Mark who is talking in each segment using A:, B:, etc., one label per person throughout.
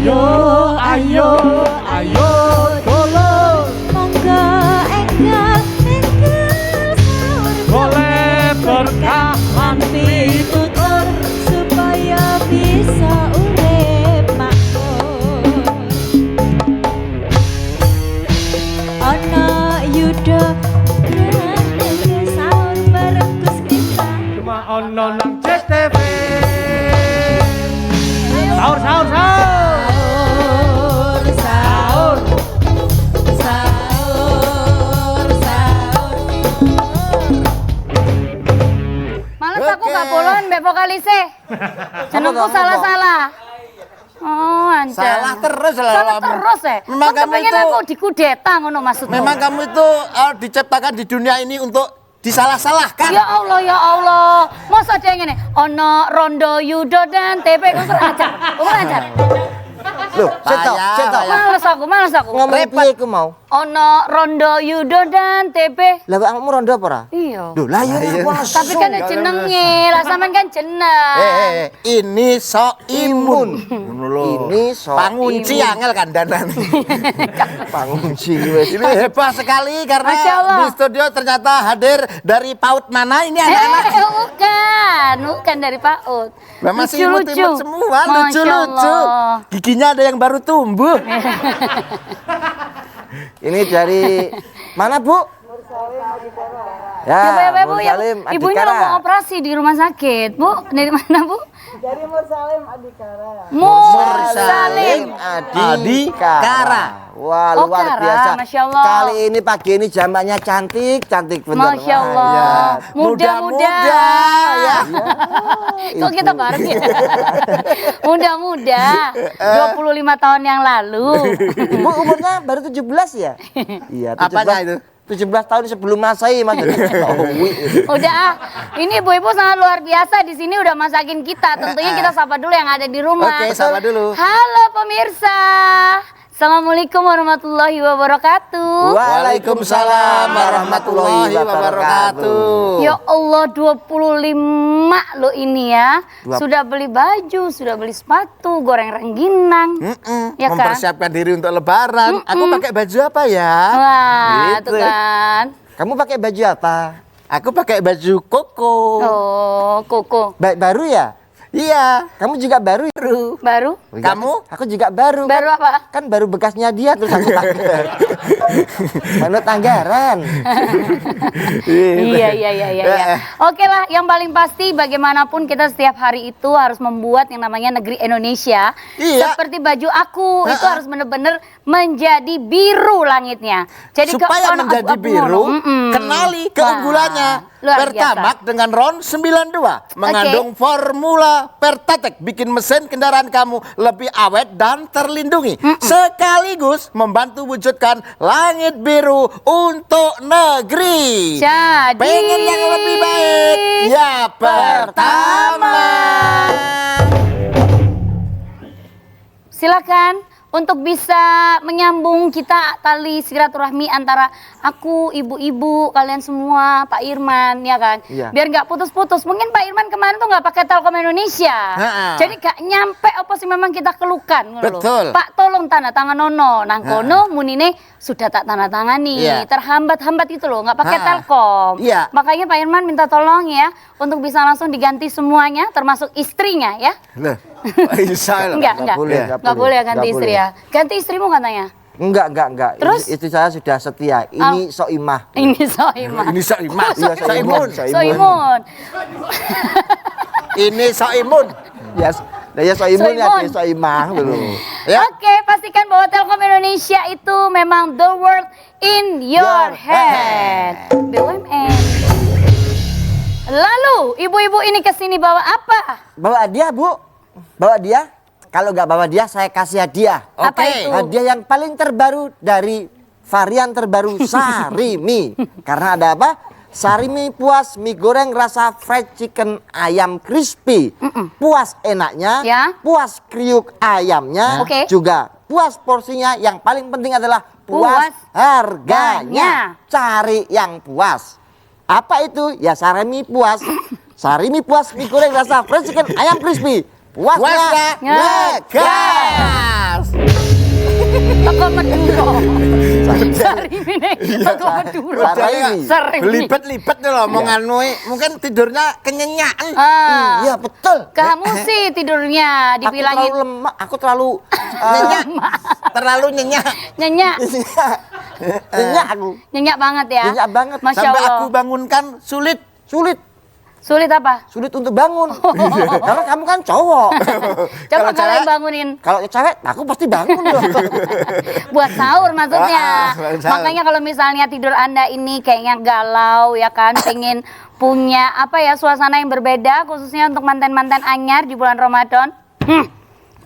A: Ayo, ayo, ayo, dulur.
B: Monggo enggal sahur.
A: Golek berkah lan
B: Pitutur supaya bisa urip makmur. Ana yuda grande sahur bareng Gus Miftah.
A: cuma ono nang CTV. Sahur, sahur, sahur.
B: Sahur, sahur, sahur.
C: Males aku gak bolon mbak vokalise. Jenengku salah-salah. Oh, anjir.
D: Salah terus
C: Salah terus ya.
D: Memang
C: Kok
D: kamu
C: kepengen
D: itu
C: aku dikudeta ngono maksudmu.
D: memang kamu itu diciptakan di dunia ini untuk disalah-salahkan.
C: Ya Allah, ya Allah. Masa ada yang ini? Ono Rondo Yudo dan TP kurang ajar. Kurang ajar.
E: Loh, cetok, cetok.
C: Males aku.
E: Ngomong piye iku mau?
C: Ono Rondo Yudo dan TP.
E: Lah kok kamu rondo apa ora?
C: Iya.
E: Loh, lah ya
C: Tapi kan jenenge, lah sampean kan jeneng.
D: Ini imun. Ngono lho.
E: Ini so
D: Pangunci angel kandanan.
E: pangunci wis.
D: Ini hebat sekali
C: Masya Allah.
D: karena di studio ternyata hadir dari PAUD mana ini anak-anak.
C: Bukan dari PAUD.
D: Lah masih
C: Lucu-lucu.
D: imut-imut semua,
C: Masya
D: lucu-lucu.
C: Allah.
D: Giginya ada yang baru tumbuh.
E: Ini dari mana, Bu? Ya,
C: Bu, ya,
E: Mursalim
C: ibunya
E: Adhikara.
C: mau operasi di rumah sakit. Bu, dari mana, Bu?
F: Dari Mursalim Adhikara.
C: Mursalim.
D: Adhikara.
E: Wah,
C: Oh,
E: luar
C: Kara,
E: biasa.
C: Masya Allah.
E: Kali ini pagi ini jamaknya cantik, cantik bener.
C: Masya Allah.
E: Wah, iya.
C: Muda-muda.
D: ya.
C: Kok kita bareng ya? Muda-muda. 25 tahun yang lalu.
E: Ibu umurnya baru 17 ya? Iya, 17.
D: Apanya itu?
E: 17 tahun sebelum Masehi, Mas.
C: Udah ah, ini ibu-ibu sangat luar biasa di sini udah masakin kita. Tentunya kita sapa dulu yang ada di rumah.
D: Oke, sapa dulu.
C: Halo pemirsa. Assalamualaikum warahmatullahi wabarakatuh.
D: Waalaikumsalam warahmatullahi wabarakatuh.
C: Ya Allah 25 lo ini ya. Sudah beli baju, sudah beli sepatu, goreng rengginang. Ya kan?
D: Mempersiapkan diri untuk lebaran. Aku pakai baju apa ya?
C: Wah,
D: Gitu.
C: tuh kan.
E: Kamu pakai baju apa?
D: Aku pakai baju koko.
C: Oh, koko.
E: Baru ya?
D: Iya.
E: Kamu juga baru?
C: Baru?
D: Kamu?
E: Aku juga baru.
C: Baru apa?
E: Kan baru bekasnya dia terus aku pakai. Manut anggaran.
C: Iya. Oke lah, yang paling pasti bagaimanapun kita setiap hari itu harus membuat yang namanya negeri Indonesia.
D: Iya.
C: Seperti baju aku, itu harus benar-benar menjadi biru langitnya. Jadi
D: Supaya menjadi biru, kenali keunggulannya.
C: luar
D: Pertamax dengan RON 92 mengandung formula Pertatek, bikin mesin kendaraan kamu lebih awet dan terlindungi. Sekaligus membantu wujudkan langit biru untuk negeri.
C: Jadi
D: Pengen yang lebih baik? Ya Pertamax.
C: silakan untuk bisa menyambung kita tali silaturahmi antara aku, ibu-ibu, kalian semua, Pak Irman, ya kan?
E: Iya.
C: Biar nggak putus-putus. Mungkin Pak Irman kemarin tuh nggak pakai Telkom Indonesia. Jadi gak nyampe apa sih memang kita keluhkan. ngono lho.
D: Betul.
C: Pak tolong tanda tangan nono. Nang kono munine sudah tak tanda tangani.
D: Iya.
C: Terhambat-hambat itu loh, nggak pakai Telkom.
D: Iya.
C: Makanya Pak Irman minta tolong ya untuk bisa langsung diganti semuanya, termasuk istrinya ya.
D: Loh, bisa loh.
C: Enggak
E: Nggak
C: boleh ganti
E: Nggak
C: istri
E: boleh.
C: ya. Ganti istrimu katanya.
E: Enggak.
C: Terus?
E: Istri saya sudah setia. Ini soimah.
C: Ini Soiman.
D: Ini Soiman.
E: Iya,
D: Soimun.
C: Soimun.
D: Ini Soimun.
E: Ya, ya soimun ya,
C: Soimun.
E: kayak soimah dulu.
D: Ya.
C: Oke, pastikan bahwa Telkom Indonesia itu memang the world in your hand. BUMN. Lalu, ibu-ibu ini kesini bawa apa?
E: Bawa dia, Bu. Bawa dia. Kalau nggak bawa dia, saya kasih hadiah.
C: Apa
D: Oke.
C: itu?
E: Hadiah yang paling terbaru dari varian terbaru Sarimi. Karena ada apa? Sarimi puas mie goreng rasa fried chicken ayam crispy. Puas enaknya,
C: Ya.
E: puas kriuk ayamnya,
C: Oke.
E: juga puas porsinya. Yang paling penting adalah
C: Puas
E: puas harganya. Cari yang puas. Apa itu? Ya Sarimi puas. Sarimi puas mie goreng rasa fried chicken ayam crispy. Puasnya
D: Puasnya
E: ngegas.
C: Teko Madura. Sarimi nih, teko Madura.
E: Sarimi.
C: Sarimi.
D: Belibet-libet nih loh, mungkin tidurnya kenyenyak.
C: Ah,
E: Iya betul.
C: kamu sih tidurnya
E: Aku terlalu
C: dibilangin
E: lemah, aku terlalu
D: Nyenyak. Terlalu nyenyak.
C: nyenyak.
E: nyenyak aku.
C: Nyenyak banget ya.
E: Nyenyak banget.
C: Masya
D: Sampai
C: Allah.
D: aku bangunkan sulit.
C: Sulit apa?
E: Sulit untuk bangun. Karena kamu kan cowok.
C: Coba
D: Kalau
C: kalau yang
D: cewek-
C: bangunin
E: Kalau cewek, aku pasti bangun dong.
C: buat sahur maksudnya.
D: buat sahur.
C: Makanya kalau misalnya tidur Anda ini kayaknya galau ya kan, pengen punya apa ya suasana yang berbeda khususnya untuk mantan-mantan anyar di bulan Ramadan.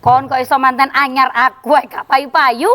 C: Kon kok iso mantan anyar aku gak payu-payu.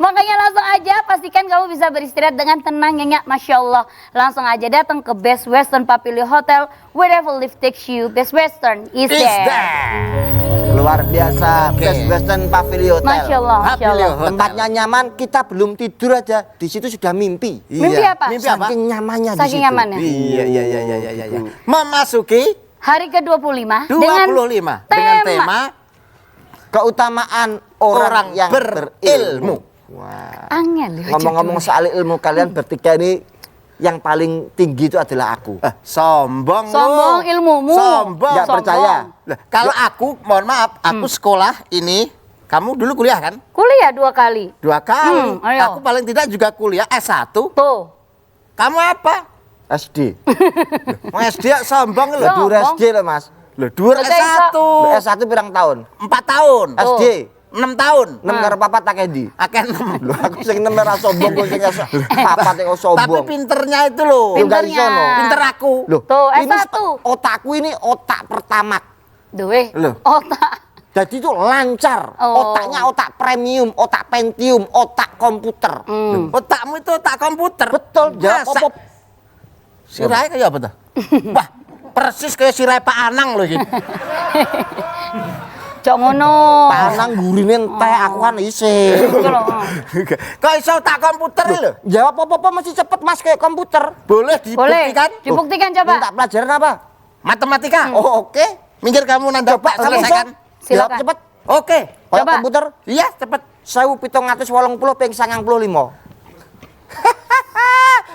C: Makanya langsung aja pastikan kamu bisa beristirahat dengan tenang nyenyak. Masya Allah. Langsung aja datang ke Best Western Pavilion Hotel. Wherever life takes you, Best Western is
D: Is
C: there.
D: there.
E: Luar biasa,
D: Oke.
E: Best Western Pavilion Hotel.
C: Masya Allah, Masya Allah.
D: Pavilion Hotel.
E: Tempatnya nyaman, kita belum tidur aja. Di situ sudah mimpi.
C: Mimpi apa?
D: Mimpi apa?
E: Saking nyamannya di
C: Saking
E: situ.
C: nyamannya.
D: Iya. Memasuki
C: Hari ke-25
D: 25 dengan tema
E: Keutamaan
D: orang
E: yang
D: berilmu.
E: Wah.
C: angel ya.
E: Ngomong-ngomong soal ilmu, kalian bertiga ini yang paling tinggi itu adalah aku.
D: Sombong lu.
C: Sombong ilmumu.
D: Sombong.
E: Nggak percaya.
D: Lah, kalau aku, mohon maaf, aku sekolah ini, kamu dulu kuliah kan?
C: Kuliah 2 kali.
D: 2 kali.
C: Ayo.
D: Aku paling tidak juga kuliah S1.
C: Tuh.
D: Kamu apa?
E: SD.
D: Mau SD ya sombong lu.
C: Sombong.
E: Dur SD loh mas.
D: Loh, dhuwur
C: Udah
D: S1.
E: Lu S1 pirang tahun?
D: 4 tahun.
E: SD.
D: 6 tahun.
E: 6 karo papat tak endi?
D: Akeh 6.
E: Lho aku sing 6 ora sombong kok sing papat kok
D: Tapi
E: sombong.
D: pinternya itu loh.
E: Lu nggak
C: Pinternya.
E: iso no.
D: Pinter aku.
E: Loh,
C: Tuh,
E: ini
C: S1.
E: otakku ini otak pertama.
C: Duh.
D: Loh.
C: Otak.
E: Jadi itu lancar.
C: Oh.
E: Otaknya otak premium, otak Pentium, otak komputer.
D: Otakmu itu otak komputer.
E: Betul, jawab
D: Masa?
E: apa?
D: Sirai kayak apa tuh? Wah, persis kayak sirai Pak Anang loh ini.
C: Cok ngono.
E: Panang gurine entek aku kan isih.
C: Gitu loh.
D: Kok iso otak komputer ini loh?
E: Jawab apa-apa masih cepet Mas kayak komputer.
D: Boleh
C: Boleh.
D: dibuktikan?
C: Dibuktikan coba.
E: Minta pelajaran apa?
D: Matematika.
E: Oh, oke.
D: Minggir kamu nanda
E: Coba
D: Pak
E: kamu
D: selesaikan.
E: Jawab
C: Silakan.
E: cepet.
D: Oke.
E: Kayak
C: Coba.
E: komputer
D: Iya, cepet.
E: 1780 ping 95.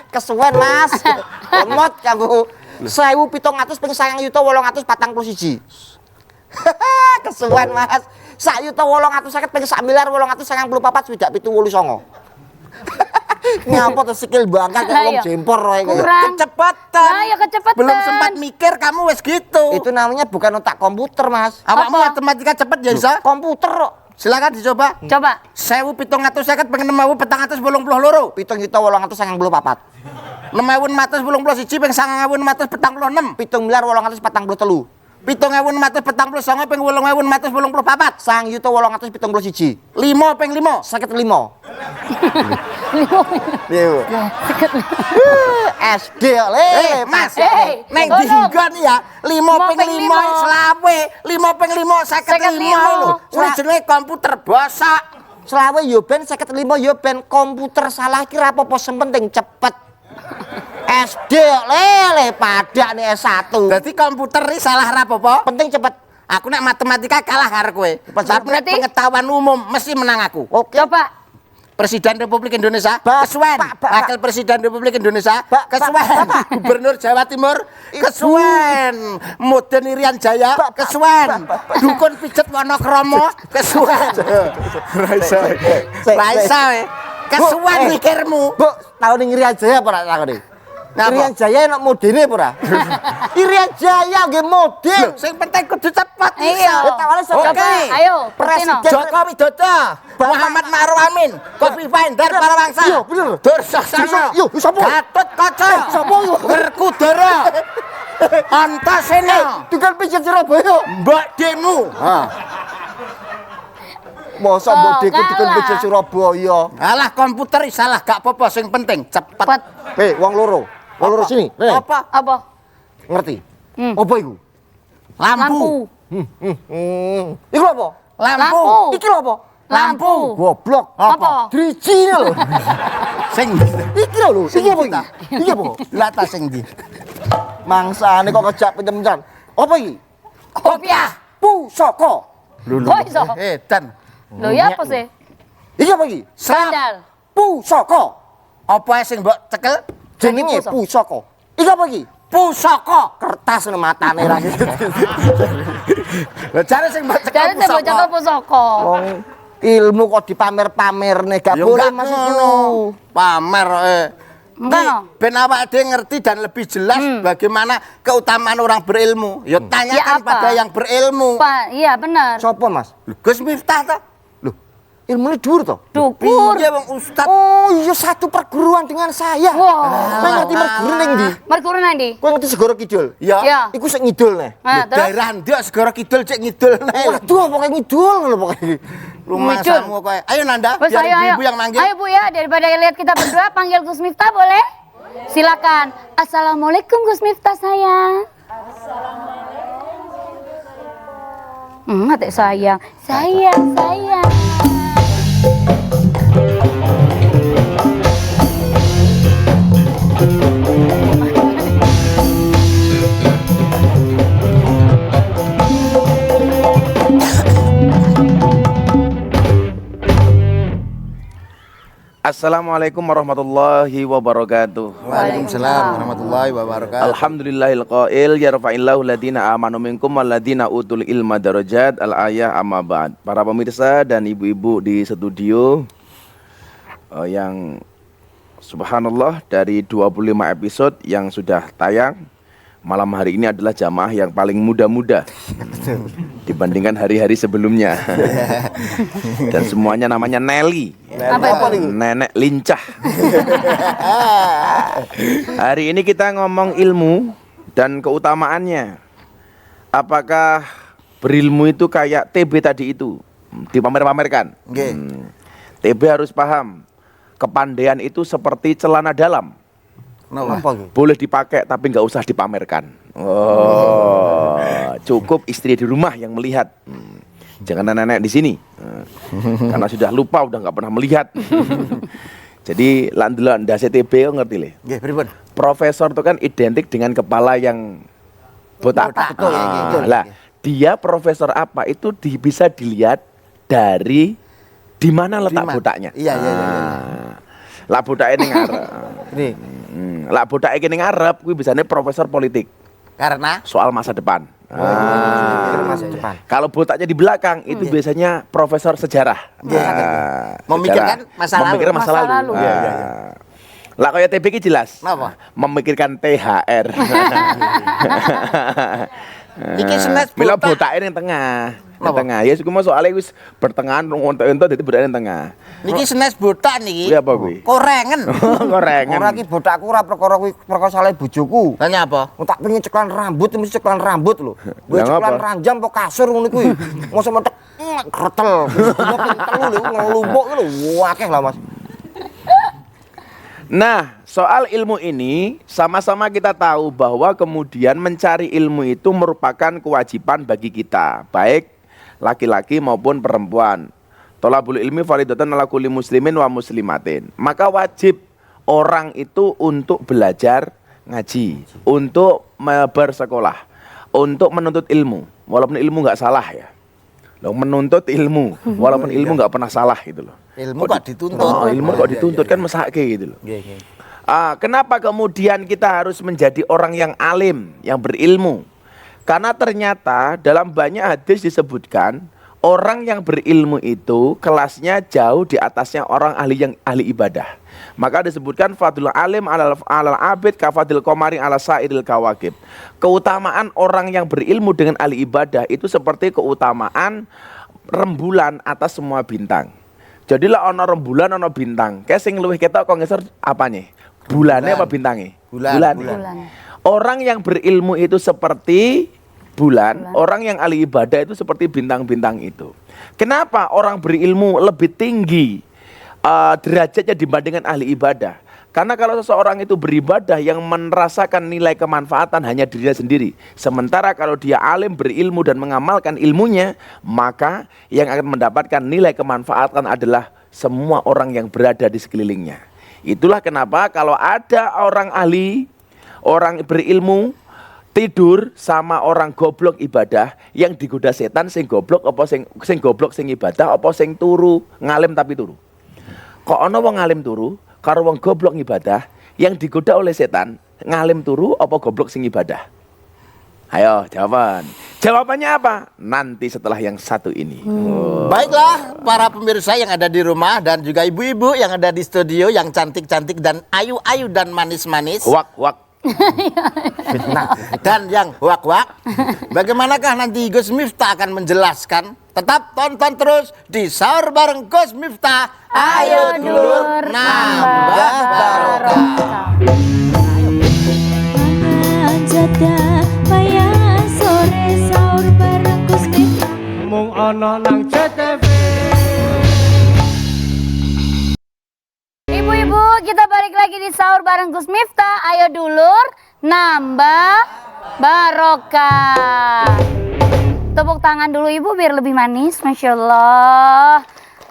E: Kesuwen Mas. Lemot kamu. 1700 ping 9.841. Kesuwen Mas. 1.850 ping 9.894 swidak 79. Ngapa tuh skill banget kayak wong
C: Lah, iya.
E: jempor wae kowe.
C: Kurang.
D: Kecepatan.
C: Nah, ya kecepatan.
D: Belum sempat mikir kamu wes gitu.
E: Itu namanya bukan otak komputer, Mas.
D: Awakmu
C: Apa?
D: matematika cepet ya bisa?
E: Komputer kok.
D: Silakan dicoba.
C: Coba.
D: 1750 pengen 6.482.
E: 7.894.
D: 6.481 pengen 9.446.
E: 7.843.
D: 7.449 pengen 8.484.
E: 9.871.
D: 5 pengen 5.
E: 55. Iya. SD le.
D: Mas,
C: Eh,
D: neng
C: tolong.
D: dihinggan ya. 5 ping 5 selawe, 5 ping 5 55 lho. Kuwi jenenge komputer bosak.
E: Selawe yo ben 55 yo ben komputer salah kira apa-apa sing penting cepet. SD lele pada nih S1.
D: Dadi komputer iki salah rapopo.
E: Penting cepet.
D: Aku nek matematika kalah karo kowe. Tapi nek
C: Berarti?
D: pengetahuan umum mesti menang aku.
E: Oke.
C: Coba.
D: Presiden Republik Indonesia,
E: Bapak,
D: kesuwen.
E: Bapak.
D: Wakil Presiden Republik Indonesia,
E: Bapak,
D: kesuwen.
E: Bapak.
D: Gubernur Jawa Timur, kesuwen. Muden Irian Jaya,
E: Bapak,
D: kesuwen.
E: Bapak.
D: Dukun pijet Wonokromo, kesuwen. Raisa, Raisa, kesuwen
E: Bu,
D: mikirmu.
E: Bu, tahun ini Irian Jaya apa ora takone?
D: Napa?
E: Irian Jaya enak modene apa ora? Irian Jaya nggih model.
D: Sing penting kudu cepet
C: Iya.
D: iso.
E: Tawane
D: Oke.
C: Coba. Ayo.
E: Presiden.
C: Presiden.
D: Joko Widodo, Muhammad Ma'ruf Amin, Kofifa Indar Parawangsa,
E: Iya, bener.
D: Dursasana,
E: Iya, sapa?
D: Gatot Kaca,
E: Sapa yo?
D: Werkudara, Antasena,
E: Tukang pijat Surabaya.
D: Mbak Demu.
E: Masa
C: Oh,
E: model tukang
C: kalah.
E: pijat Surabaya.
D: Alah komputer salah gak apa-apa, sing penting cepet.
C: Cepet.
E: Wong loro. Wong loro sini. Nih,
D: Apa?
C: Apa?
E: ngerti? Apa iku?
D: Lampu.
E: Iku apa?
D: Lampu.
E: Iki lho apa?
C: Lampu.
E: Goblok.
C: Apa?
E: Driji lho.
D: Sing
E: Iki lho. Iki apa iki? Iki apa?
D: lata sing di.
E: Mangsane kok kejak pinten-pinten. Apa iki?
C: Kopiah.
E: Pusaka.
C: Kok iso?
D: Dan
C: Lho ya apa sih?
E: Iki apa iki?
C: Sandal.
E: Pusaka.
D: Apa sing mbok cekel?
E: Jenenge
C: pusaka.
E: pusaka. Iki apa iki?
D: Pusaka.
E: Kertas nang matane ra gitu.
D: Lah jare sing mbok cekel
C: Jadi saya mau cekel pusaka.
E: Wong ilmu kok dipamer-pamerne gak
D: Ya
E: boleh
D: enggak
E: Mas
D: ngono.
E: itu.
D: Pamer
C: Enggak, no.
D: Ben awak dhewe ngerti dan lebih jelas bagaimana keutamaan orang berilmu. Ya tanyakan
C: Ya, apa?
D: pada yang berilmu.
C: Pak, iya benar.
E: Sopo Mas?
D: Loh, Gus Miftah ta?
E: Loh, ilmunya dhuwur to?
C: Dukur.
D: Iya Bang Ustaz.
E: Oh iya satu perguruan dengan saya.
C: Wah.
E: Kowe ngerti perguruan ning ndi?
C: Merkuru nanti.
E: Kowe ngerti Segoro Kidul?
D: Ya.
C: Ya.
E: Iku sing ngidul nih.
C: Nah, terus
D: Daerah ndak segara kidul cek ngidul nih.
E: Waduh, pokoknya ngidul ngono pokoknya.
D: Rumahmu kowe. Ayo Nanda,
C: Bos,
D: biar
C: ayo.
D: ibu yang manggil.
C: Ayo Bu ya, daripada lihat kita berdua panggil Gus Miftah boleh? Silakan. Assalamualaikum Gus Miftah sayang. Atik sayang. Sayang.
G: Assalamualaikum warahmatullahi wabarakatuh.
D: Waalaikumsalam warahmatullahi wabarakatuh.
G: Alhamdulillahil qail yarfa'illahu ladina amanu minkum waladina utul ilma darajat al-ayah amma ba'd. Para pemirsa dan ibu-ibu di studio yang subhanallah dari 25 episode yang sudah tayang, malam hari ini adalah jamaah yang paling muda-muda dibandingkan hari-hari sebelumnya. Dan semuanya namanya Nelly.
C: Apa itu?
G: Nenek lincah. Hari ini kita ngomong ilmu dan keutamaannya. Apakah berilmu itu kayak TB tadi itu? Dipamer-pamerkan.
D: Nggih.
G: TB harus paham, kepandaian itu seperti celana dalam.
E: Apa iki?
G: Boleh dipakai tapi nggak usah dipamerkan. Oh, cukup istri di rumah yang melihat. Jangan nenek di sini, karena sudah lupa, udah nggak pernah melihat. Jadi landelan ndase TB ngerti le.
D: Nggih, pripun?
G: Profesor itu kan identik dengan kepala yang botak.
E: Betul, ya, gitu.
G: Lah, dia profesor apa itu bisa dilihat dari di mana letak
D: Di mana?
G: botaknya.
D: Iya.
G: Lah botake ning ngarep.
E: Ini
G: Lah botake ning ngarep kuwi bisane profesor politik.
D: Karena
G: Soal masa depan.
E: masa depan.
G: Kalau botaknya di belakang itu biasanya profesor sejarah.
D: Memikirkan
G: sejarah.
D: masa lalu.
G: Memikirkan masa
C: Masa
G: lalu.
C: lalu.
D: Iya.
G: Lah kayak TB ki jelas.
D: Napa?
G: Memikirkan THR.
D: Iki senes
G: Mila
D: botak.
G: botake ning tengah. Ning
D: Napa?
G: tengah. Ya iku soalnya wis pertengahan ngontok-entok dadi botake ning tengah.
D: Niki senes botak niki.
G: Kuwi apa kuwi?
D: Korengen.
G: Gorengan.
E: Ora ki botakku ora perkara kuwi perkara salah bojoku.
D: Tanya apa?
E: Tak pengen ceklan rambut, mesti ceklan rambut lho. Gue
G: Lah,
E: ceklan
G: ngapa?
E: ranjam apa kasur ngono kuwi. Mosok mentek kretel. Gue pentel lho ngelumpuk lho. Akeh lah Mas.
G: Nah, soal ilmu ini sama-sama kita tahu bahwa kemudian mencari ilmu itu merupakan kewajiban bagi kita, baik laki-laki maupun perempuan. Thalabul ilmi fardhatun 'ala kulli muslimin wa muslimatin. Maka wajib orang itu untuk belajar ngaji, untuk bersekolah, untuk menuntut ilmu. Walaupun ilmu nggak salah ya. Loh, menuntut ilmu, walaupun ilmu nggak pernah salah gitu loh.
D: Ilmu kok dituntut.
G: Oh, ilmu kok dituntut kan mesake gitu loh. Kenapa kemudian kita harus menjadi orang yang alim, yang berilmu? Karena ternyata dalam banyak hadis disebutkan orang yang berilmu itu kelasnya jauh di atasnya orang ahli ibadah. Maka disebutkan fadlul alim alal abid kafadil qamari ala sairil kawakib. Keutamaan orang yang berilmu dengan ahli ibadah itu seperti keutamaan rembulan atas semua bintang. Jadilah ono rembulan ono bintang. Kayak sing luwih ketok kok ngeser apane? Bulane apa bintange?
D: Bulan.
G: Orang yang berilmu itu seperti bulan, orang yang ahli ibadah itu seperti bintang-bintang itu. Kenapa orang berilmu lebih tinggi derajatnya dibandingkan ahli ibadah? Karena kalau seseorang itu beribadah yang merasakan nilai kemanfaatan hanya dirinya sendiri. Sementara kalau dia alim, berilmu dan mengamalkan ilmunya, maka yang akan mendapatkan nilai kemanfaatan adalah semua orang yang berada di sekelilingnya. Itulah kenapa kalau ada orang ahli, orang berilmu, tidur sama orang goblok ibadah, yang digoda setan sing goblok apa sing goblok sing ibadah apa sing turu ngalim tapi turu. Kok ana wong ngalim turu karo wong goblok ibadah, yang digoda oleh setan ngalim turu apa goblok sing ibadah? Ayo jawaban. Jawabannya apa? Nanti setelah yang satu ini.
D: Baiklah para pemirsa yang ada di rumah dan juga ibu-ibu yang ada di studio yang cantik-cantik dan ayu-ayu dan manis-manis.
G: Wak.
D: Dan yang wak-wak. Bagaimanakah nanti Gus Miftah akan menjelaskan? Tetap tonton terus di Sahur bareng Gus Miftah. Ayo dulur nambah barokah.
B: Mangan jatah payah sore sahur bareng Gus Miftah.
A: Mung ana nang CTV.
C: Ibu-ibu, kita balik lagi di Sahur bareng Gus Miftah. Ayo dulur, nambah barokah. Tepuk tangan dulu ibu biar lebih manis, Masya Allah.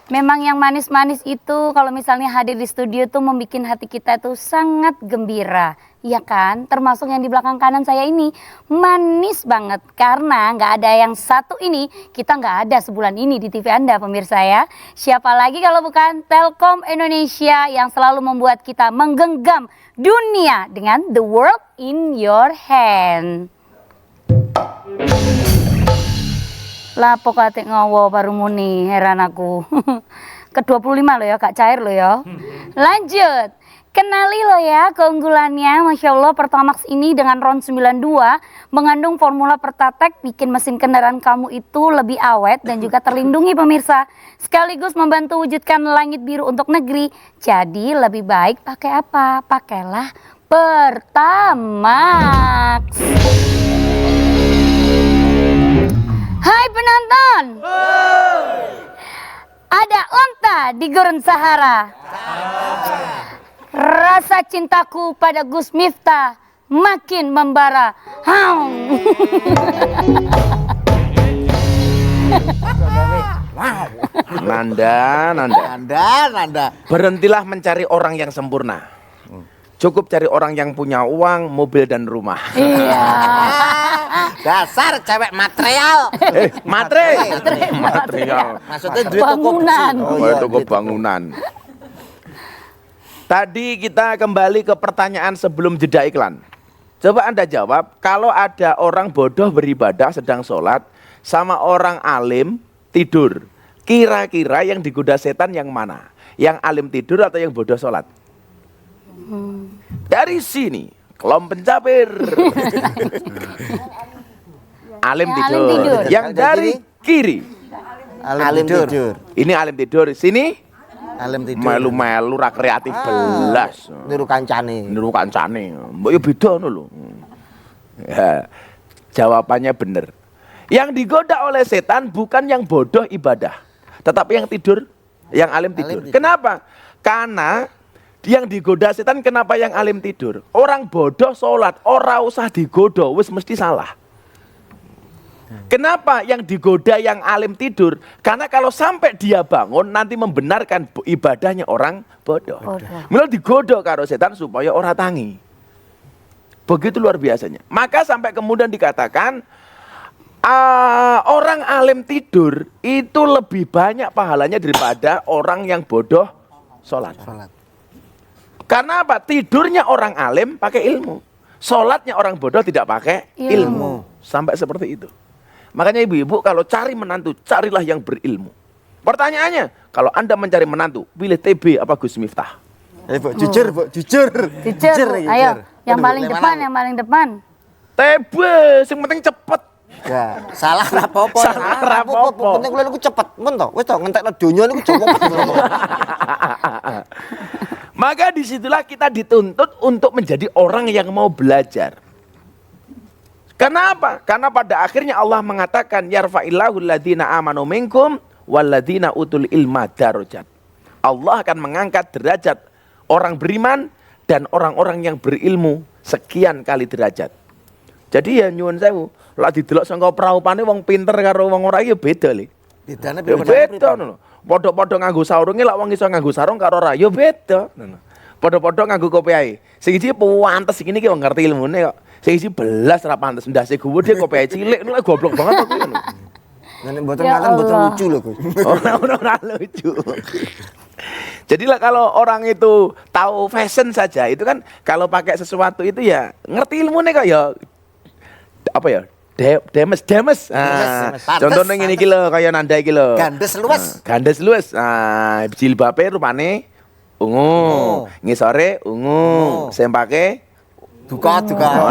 C: Memang yang manis-manis itu kalau misalnya hadir di studio tuh membuat hati kita tuh sangat gembira. Iya kan? Termasuk yang di belakang kanan saya ini manis banget. Karena nggak ada yang satu ini, kita nggak ada sebulan ini di TV Anda pemirsa ya. Siapa lagi kalau bukan Telkom Indonesia yang selalu membuat kita menggenggam dunia dengan The World in Your Hand. Lah pokoknya ngowo baru muni, heran aku. Ke-25 loh ya, Kak cair loh ya. Lanjut. Kenali lo ya keunggulannya, Masya Allah Pertamax ini dengan RON 92 mengandung formula Pertatek bikin mesin kendaraan kamu itu lebih awet dan juga terlindungi pemirsa. Sekaligus membantu wujudkan langit biru untuk negeri. Jadi lebih baik pakai apa? Pakailah Pertamax. Hai penonton. Ada unta di gurun Sahara. Rasa cintaku pada Gus Miftah makin membara.
G: Nanda. Berhentilah mencari orang yang sempurna. Cukup cari orang yang punya uang, mobil dan rumah.
C: Iya.
D: Dasar cewek material.
G: Material.
D: Maksudnya duit
C: Bangunan.
G: Toko bangunan. Tadi kita kembali ke pertanyaan sebelum jeda iklan. Coba Anda jawab, kalau ada orang bodoh beribadah sedang sholat, sama orang alim tidur, kira-kira yang digoda setan yang mana? Yang alim tidur atau yang bodoh sholat? Dari sini, kelom pencapir. Alim tidur. Yang dari kiri,
E: Alim tidur.
G: ini alim tidur. Sini,
E: Alim tidur.
G: melu-melu ra kreatif belas.
E: Niru kancane.
G: Niru kancane. Mbok yo beda ngono lho. Ya, jawabannya benar. Yang digoda oleh setan bukan yang bodoh ibadah, tetapi yang tidur, yang alim tidur. Kenapa? Karena yang digoda setan kenapa yang alim tidur? Orang bodoh sholat, ora usah digoda, wis mesti salah. Kenapa yang digoda yang alim tidur? Karena kalau sampai dia bangun nanti membenarkan ibadahnya orang bodoh. Mula digoda karo setan supaya ora tangi. Begitu luar biasanya. Maka sampai kemudian dikatakan orang alim tidur itu lebih banyak pahalanya daripada orang yang bodoh sholat. Karena apa? Tidurnya orang alim pakai ilmu. Sholatnya orang bodoh tidak pakai ilmu. Sampai seperti itu. Makanya ibu-ibu kalau cari menantu, carilah yang berilmu. Pertanyaannya, kalau Anda mencari menantu, pilih TB apa Gus Miftah?
E: Bu, jujur, Bu, jujur.
C: Jujur, ayo. Yang paling depan.
G: TB, yang penting cepet.
E: Ya.
D: Salah rapopo.
G: Salah rapopo.
E: Penting kula niku cepet men to. Wis to ngentekno donya niku cepet.
G: Maka disitulah kita dituntut untuk menjadi orang yang mau belajar. Kenapa? Karena pada akhirnya Allah mengatakan yarfa'illahu alladziina aamanu minkum walladziina utul ilma darajat. Allah akan mengangkat derajat orang beriman dan orang-orang yang berilmu sekian kali derajat. Jadi ya nyuwun sewu, lek didelok saka praupane wong pinter karo wong ora ya beda lho.
D: Bedane
G: Ya beda lho. Padha-padha nganggo sarunge lek wong iso nganggo sarung karo ora ya beda. Padha-padha nganggo kopi ae. Sing iki pantes iki wong ngerti ilmune kok. Sing isi belas ra pantes ndase gowo dia kok peye cilik lho goblok banget aku ngono.
E: Nenek mboten
C: Ya
E: ngaten mboten
C: Allah.
E: lucu lho Gus.
G: Ora lucu. Jadilah kalau orang itu tahu fashion saja itu kan kalau pakai sesuatu itu ya ngerti ilmunya kok ya apa ya demes.
D: Demes.
G: Contohnya ngene iki lho kaya nanda iki lho.
D: Gandes luas.
G: Gandes luas. Jilbabe rupane ungu, ngisore ungu, sempake
D: Duka.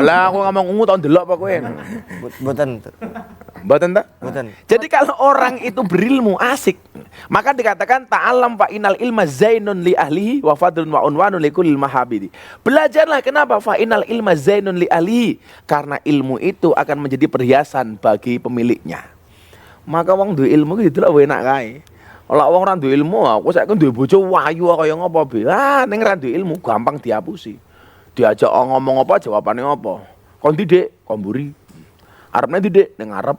G: lah aku ngomong ungu tau ndelok apa kowe.
E: Mboten.
G: Mboten ta?
E: Mboten.
G: Jadi kalau orang itu berilmu asik, maka dikatakan ta'alam fa inal ilma zainun li ahlihi wa fadlun wa unwanun li kullil mahabidi. Belajarlah kenapa fa inal ilma zainun li ahlihi? Karena ilmu itu akan menjadi perhiasan bagi pemiliknya. Maka wong duwe ilmu iki delok enak kae. Lah wong ora duwe ilmu, aku saiki duwe bojo wayu kaya ngopo be. Ning ra duwe ilmu gampang dihapusi. Diajak ngomong apa jawabane apa. Kon didik, kon mburi. Arepne didik ning ngarep.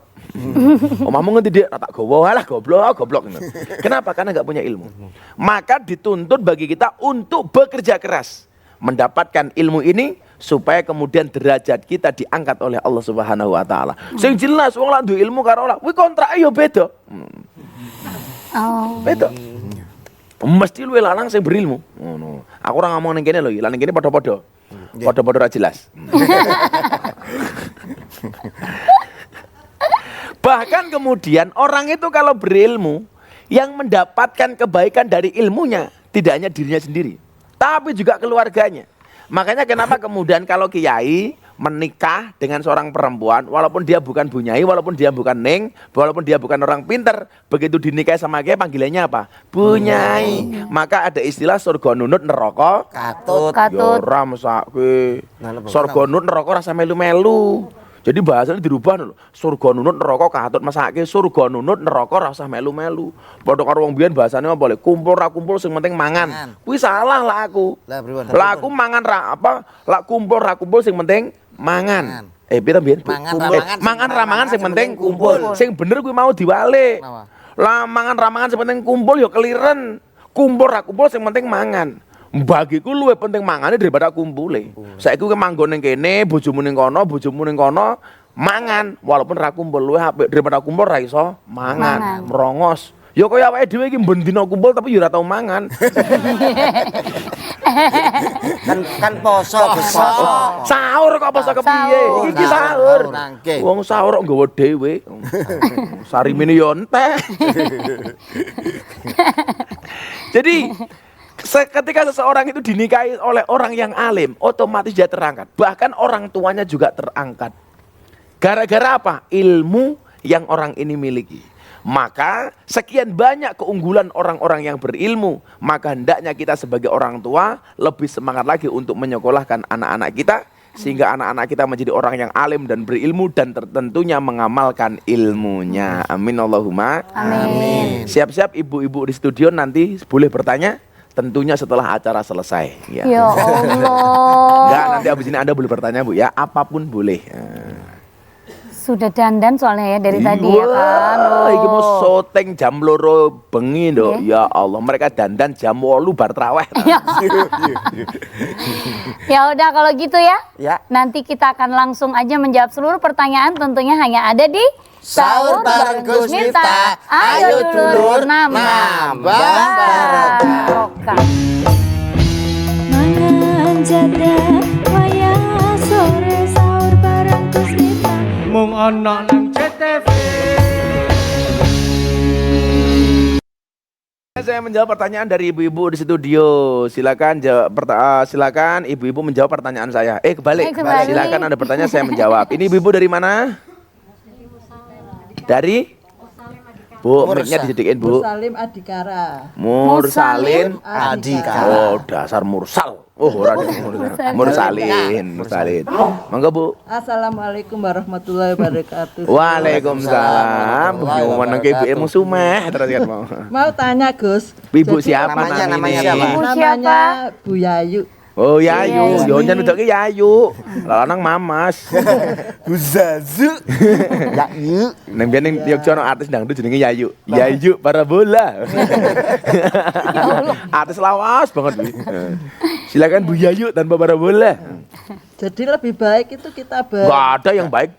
G: Omahmu ngendi dik, tak gowo alah goblok gitu. Kenapa? Karena enggak punya ilmu. Maka dituntut bagi kita untuk bekerja keras mendapatkan ilmu ini supaya kemudian derajat kita diangkat oleh Allah Subhanahu wa taala. Sing jelas wong lak duwe ilmu karo ora, kuwi kontrake ya beda.
C: Oh.
G: Beda. Mesti luwe lanang sing berilmu. Ngono. Aku ora ngomong ning kene lho, lan ning kene padha-padha. Padha-padha ra jelas. Bahkan kemudian orang itu kalau berilmu yang mendapatkan kebaikan dari ilmunya tidak hanya dirinya sendiri, tapi juga keluarganya. Makanya kenapa kemudian kalau kiai menikah dengan seorang perempuan, walaupun dia bukan bunyai, walaupun dia bukan neng, walaupun dia bukan orang pinter, begitu dinikahi sama kiai panggilannya apa? Bunyai. Maka ada istilah surga nunut neraka
E: Katut.
G: ya ora mesake. Surga nunut neraka rasa melu-melu. Jadi bahasanya dirubah lho. Surga nunut neraka katut mesake, surga nunut neraka rasa melu-melu. Padha karo wong biyen bahasane apa le? Kumpul ra kumpul sing penting mangan. Kuwi salah lah aku.
E: Lah pripun?
G: Lah aku mangan ra apa? Lah kumpul ra kumpul sing penting mangan. Pira mbiyen? Mangan ra mangan sing penting kumpul. Sing bener kuwi mau diwalik. Lah mangan ra mangan sing penting kumpul ya keliren. Kumpul ra kumpul sing penting mangan. Bagiku luwih penting mangane daripada kumpule. Saiki kowe manggon ning kene, bojomu ning kono, mangan walaupun ra kumpul luwih apik daripada kumpul ra iso mangan. Merongos. Ya kaya awake dhewe iki ben dina kumpul tapi ya ora tau mangan.
E: Kan poso Gus poso.
G: Sahur kok poso kepiye? Iki sahur. Wong sahur kok nggawa dhewe. Sarimene yo entek. Jadi ketika seseorang itu dinikahi oleh orang yang alim, otomatis dia terangkat. Bahkan orang tuanya juga terangkat. Gara-gara apa? Ilmu yang orang ini miliki. Maka sekian banyak keunggulan orang-orang yang berilmu. Maka hendaknya kita sebagai orang tua lebih semangat lagi untuk menyekolahkan anak-anak kita. Sehingga anak-anak kita menjadi orang yang alim dan berilmu dan tentunya mengamalkan ilmunya. Amin Allahumma.
C: Amin.
G: Siap-siap ibu-ibu di studio nanti boleh bertanya. Tentunya setelah acara selesai.
C: Ya Allah.
G: Ya, nanti abis ini Anda boleh bertanya Bu ya, apapun boleh.
C: Sudah dandan soalnya ya dari tadi ya kan.
G: Wah, iki mau syuting jam 2 bengi lho. Ya Allah, mereka dandan jam 8 bar traweh.
C: Ya udah kalau gitu ya.
E: Ya.
C: Nanti kita akan langsung aja menjawab seluruh pertanyaan tentunya hanya ada di
D: Sahur bareng Gus Miftah. Ayo dulur, nambah
C: barokah.
B: Mangan jadah waya sore sahur bareng Gus Miftah.
A: Mung ana nang CTV.
G: Saya menjawab pertanyaan dari ibu-ibu di studio. Silakan silakan ibu-ibu menjawab pertanyaan saya. Kebalik.
C: Kebalik.
G: Silakan Anda bertanya, saya menjawab. Ini ibu-ibu dari mana? Dari Bu, mic-nya disedikin Bu.
F: Salim Adikara.
G: Mursalin
E: Adikara.
G: Oh, dasar mursal. Oh, ora Mursalin. Monggo Bu.
F: Assalamualaikum warahmatullahi wabarakatuh.
G: Waalaikumsalam. Bu meneng ke ibu ilmu sumeh terus kan mau.
F: Mau tanya Gus.
G: Ibu
F: Jadi,
G: siapa
E: namanya
G: namanya?
E: siapa?
C: Ibu
F: Namanya Bu Yayu.
G: Oh, Yayu. Yo nyenudoke Yayu. Lanang Mamas.
D: Buzazu.
E: Yayu.
G: Neng biyen ning Yogyakarta artis dangdut jenenge Yayu. Yayu Parabola. Artis lawas banget kuwi. Silakan Bu Yayu tanpa parabola.
F: Jadi lebih baik itu kita
G: Nggak ada yang baik.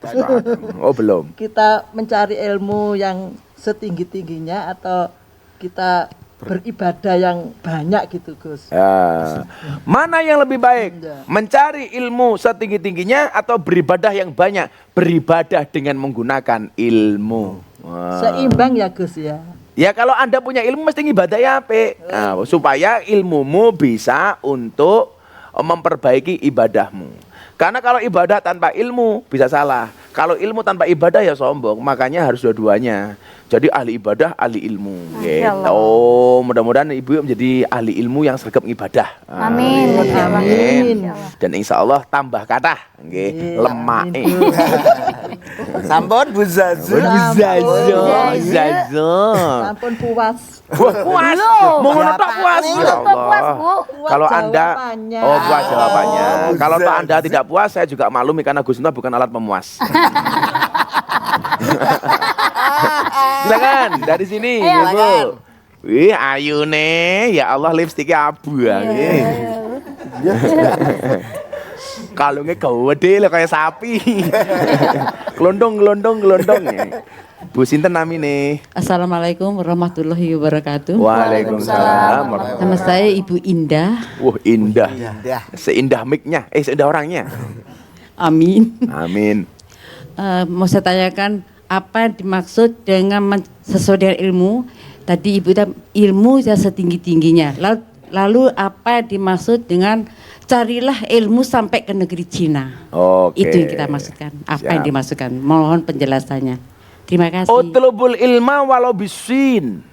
G: Oh belum.
F: kita mencari ilmu yang setinggi-tingginya atau kita beribadah yang banyak gitu Gus.
G: Ya. Mana yang lebih baik? Mencari ilmu setinggi-tingginya atau beribadah yang banyak? Beribadah dengan menggunakan ilmu. Wah.
F: Seimbang ya Gus ya.
G: Ya kalau Anda punya ilmu mesti ibadah ya apik. Nah, supaya ilmumu bisa untuk memperbaiki ibadahmu. Karena kalau ibadah tanpa ilmu bisa salah. Kalau ilmu tanpa ibadah ya sombong. Makanya harus dua-duanya. Jadi ahli ibadah, ahli ilmu. Gitu. Mudah-mudahan ibu menjadi ahli ilmu yang sergap ibadah.
C: Amin.
G: Amin. Dan insya Allah tambah kata, lemak.
D: Sampun Bu Zazu.
F: Ampun puas.
G: Puas. Mau ngono puas. Ya Allah. Kalau Anda
F: jawabannya.
G: puas jawabannya. Kalau Anda tidak puas saya juga maklumi karena Gus Miftah bukan alat pemuas. Silakan dari sini, Ibu. Wih, ayu nih. Ya Allah, lipstiknya abu ya. Kalungnya gede lah kayak sapi. Gelondong. Bu sinten namine?
H: Assalamualaikum warahmatullahi wabarakatuh.
G: Waalaikumsalam.
H: Nama saya Ibu Indah.
G: Wah, indah. Seindah mic-nya, seindah orangnya.
H: Amin.
G: Amin.
H: Mau saya tanyakan apa yang dimaksud dengan sesuai dengan ilmu? Tadi Ibu ilmu ya setinggi-tingginya. Lalu apa yang dimaksud dengan carilah ilmu sampai ke negeri Cina?
G: Oke.
H: Itu yang kita maksudkan. Apa yang dimaksudkan? Mohon penjelasannya. Terima kasih.
G: Utlubul ilma walau bisin.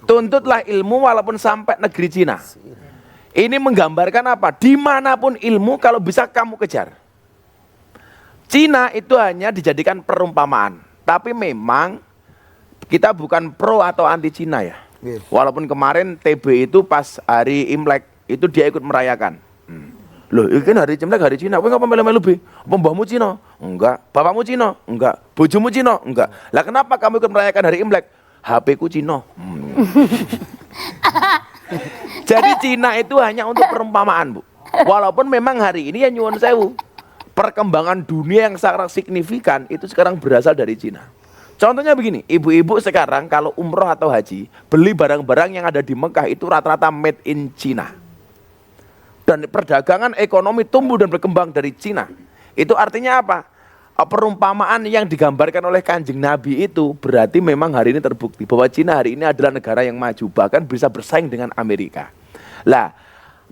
G: Tuntutlah ilmu walaupun sampai negeri Cina. Ini menggambarkan apa? Dimanapun ilmu kalau bisa kamu kejar. Cina itu hanya dijadikan perumpamaan. Tapi memang kita bukan pro atau anti Cina ya. Walaupun kemarin TB itu pas hari Imlek itu dia ikut merayakan. Loh, ini kan hari Imlek hari Cina. Kowe ngapa melu-melu be? Apa mbahmu Cina? Enggak. Bapakmu Cina? Enggak. Bojomu Cina? Enggak. Lah kenapa kamu ikut merayakan hari Imlek? HP ku Cina. Jadi Cina itu hanya untuk perumpamaan, Bu. Walaupun memang hari ini ya nyuwun sewu. Perkembangan dunia yang sangat signifikan itu sekarang berasal dari Cina. Contohnya begini, ibu-ibu sekarang kalau umroh atau haji, beli barang-barang yang ada di Mekah itu rata-rata made in Cina. Dan perdagangan ekonomi tumbuh dan berkembang dari Cina. Itu artinya apa? Perumpamaan yang digambarkan oleh Kanjeng Nabi itu berarti memang hari ini terbukti bahwa Cina hari ini adalah negara yang maju, bahkan bisa bersaing dengan Amerika. Lah,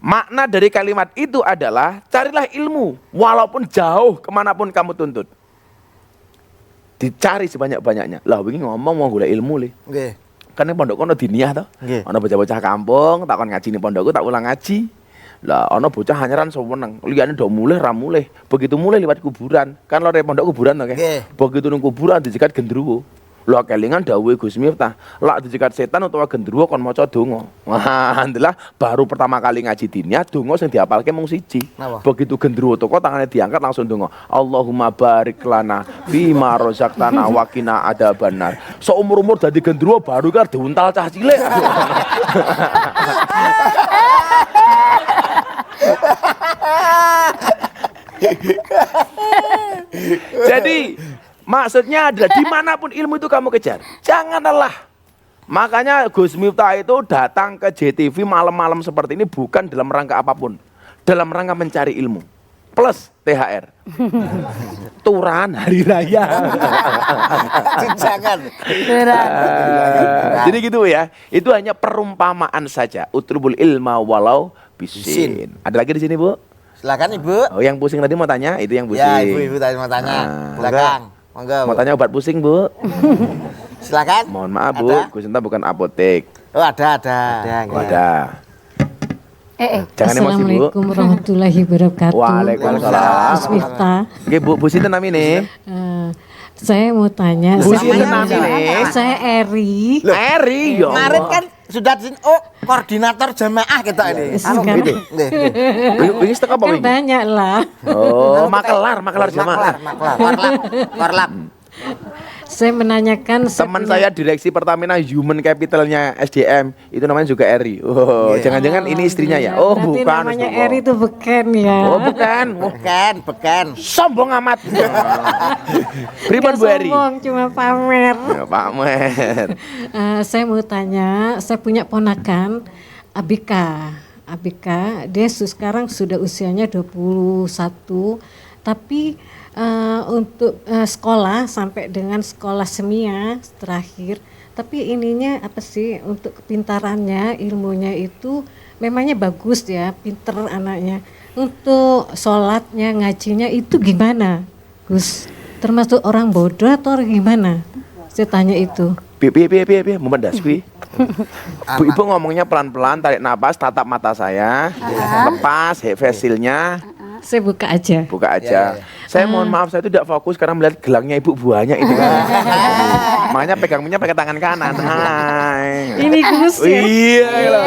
G: makna dari kalimat itu adalah carilah ilmu walaupun jauh kemanapun kamu tuntut. Dicari sebanyak-banyaknya. Lah wingi ngomong mau golek ilmu le.
D: Nggih.
G: Kan ning pondok kono diniah to.
D: Nggih.
G: Ana bocah-bocah kampung tak kon ngaji ning pondokku tak ulang ngaji. Lah ana bocah hanyaran seneng. Liyane do mulih ra mulih. Begitu mulih liwat kuburan. Kan lore pondok kuburan to,
D: Nggih.
G: Begitu ning kuburan dicegat gendruwo. Lah kelingan dawuhe Gus Miftah, lak dicegat setan utawa gendruwo kon maca donga. Wah, alhamdulillah baru pertama kali ngaji diniyah donga sing dihafalke mung siji.
D: Napa?
G: Begitu gendruwo teko tangane diangkat langsung donga. Allahumma barik lana bima razaqtana wa qina adzabannar. Seumur-umur dadi gendruwo baru kan diuntal cah cilik. Jadi maksudnya adalah dimanapun ilmu itu kamu kejar, jangan lelah. Makanya Gus Miftah itu datang ke JTV malam-malam seperti ini bukan dalam rangka apapun, dalam rangka mencari ilmu plus THR. Turan hari raya.
D: Jangan.
G: Jadi gitu ya, itu hanya perumpamaan saja. Utlubul ilma walau bisin. Ada lagi di sini, Bu?
D: Silakan Ibu.
G: Oh, yang pusing tadi mau tanya, itu yang pusing.
D: Ya, Ibu tadi mau tanya. Silakan. Monggo.
G: Mau tanya obat pusing, Bu?
D: Silakan.
G: Mohon maaf, Bu.
D: Ada?
G: Gus Miftah bukan apotek.
D: Oh, ada.
G: Oh, ada. Jangan emosi, Bu.
B: Assalamualaikum warahmatullahi wabarakatuh.
G: Waalaikumsalam.
B: Gus Miftah.
G: Oke, Bu sinten namine?
B: Saya mau tanya.
G: Bu sinten namine?
B: Saya Eri.
G: Eri, ya.
D: Kemarin kan sudah koordinator jamaah kita ini.
B: Sekarang-
D: Nggih.
G: Ini setengah apa
B: Kan
G: ini?
B: banyak lah.
G: Oh, makelar jamaah.
D: Maklar. Korlap.
I: Saya menanyakan
G: Teman saya direksi Pertamina Human Capitalnya SDM itu namanya juga Eri. Oh, jangan-jangan ini istrinya ya? Oh,
I: berarti
G: bukan.
I: namanya
G: Astagfirullah.
I: Eri itu beken ya.
G: Oh, bukan.
E: Bukan.
G: Sombong amat. Pripun Bu Eri?
I: Sombong, cuma pamer.
G: Ya, Pak Mer.
I: Saya mau tanya, saya punya ponakan Abika. Abika, dia sekarang sudah usianya 21, tapi untuk sekolah sampai dengan sekolah semia terakhir, tapi ininya apa sih untuk kepintarannya, ilmunya itu memangnya bagus ya, pinter anaknya. Untuk sholatnya, ngajinya itu gimana, Gus? Termasuk orang bodoh atau orang gimana? Saya tanya itu.
G: Piye, Muhammad Daswi. Bu Ibu ngomongnya pelan-pelan, tarik napas, tatap mata saya, lepas facialnya.
I: Saya buka aja.
G: Buka aja. Saya mohon maaf, saya itu tidak fokus karena melihat gelangnya ibu buahnya itu. Makanya pegang minyak pakai tangan kanan. Hai.
I: Ini Gus ya?
G: Iya loh.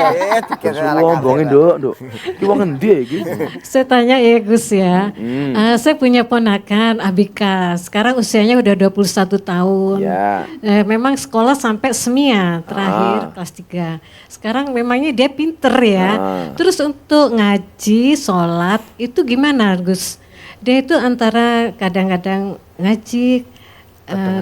G: Ngombongin Dok. Ki wong endi ya iki?
I: Saya tanya ya Gus ya. Saya punya ponakan Abika. Sekarang usianya udah 21 tahun.
G: Ya.
I: Memang sekolah sampai semia terakhir kelas 3. Sekarang memangnya dia pinter ya. Terus untuk ngaji, sholat itu gimana Gus? Dia itu antara kadang-kadang ngaji,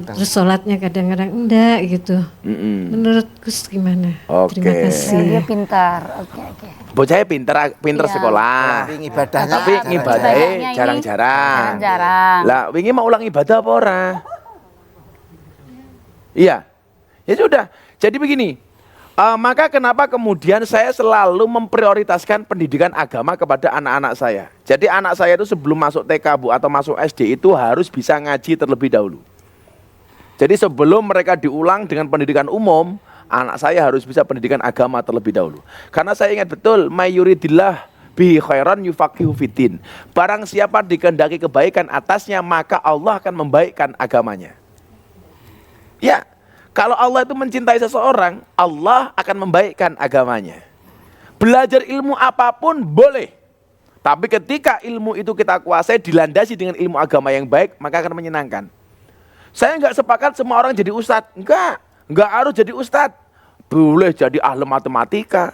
I: terus sholatnya kadang-kadang enggak gitu. Menurut Gus gimana?
G: Oke.
I: Terima kasih.
C: Dia pintar. Oke.
G: Bocahnya pinter
C: Iya.
G: sekolah.
E: Tapi ibadahnya
G: Tapi ngibadahnya
C: Ibadahnya ini
G: jarang-jarang.
C: jarang.
G: Lah, wingi mau ulang ibadah apa ora? Iya. Ya sudah. Jadi begini. Maka kenapa kemudian saya selalu memprioritaskan pendidikan agama kepada anak-anak saya. Jadi anak saya itu sebelum masuk TK Bu atau masuk SD itu harus bisa ngaji terlebih dahulu. Jadi sebelum mereka diulang dengan pendidikan umum, anak saya harus bisa pendidikan agama terlebih dahulu. Karena saya ingat betul, mayuridillah bi khairan yufaqihu fiddin. Barang siapa dikehendaki kebaikan atasnya, maka Allah akan membaikkan agamanya. Ya. Kalau Allah itu mencintai seseorang, Allah akan membaikkan agamanya. Belajar ilmu apapun boleh. Tapi ketika ilmu itu kita kuasai, dilandasi dengan ilmu agama yang baik, maka akan menyenangkan. Saya nggak sepakat semua orang jadi ustadz. Nggak harus jadi ustadz. Boleh jadi ahli matematika,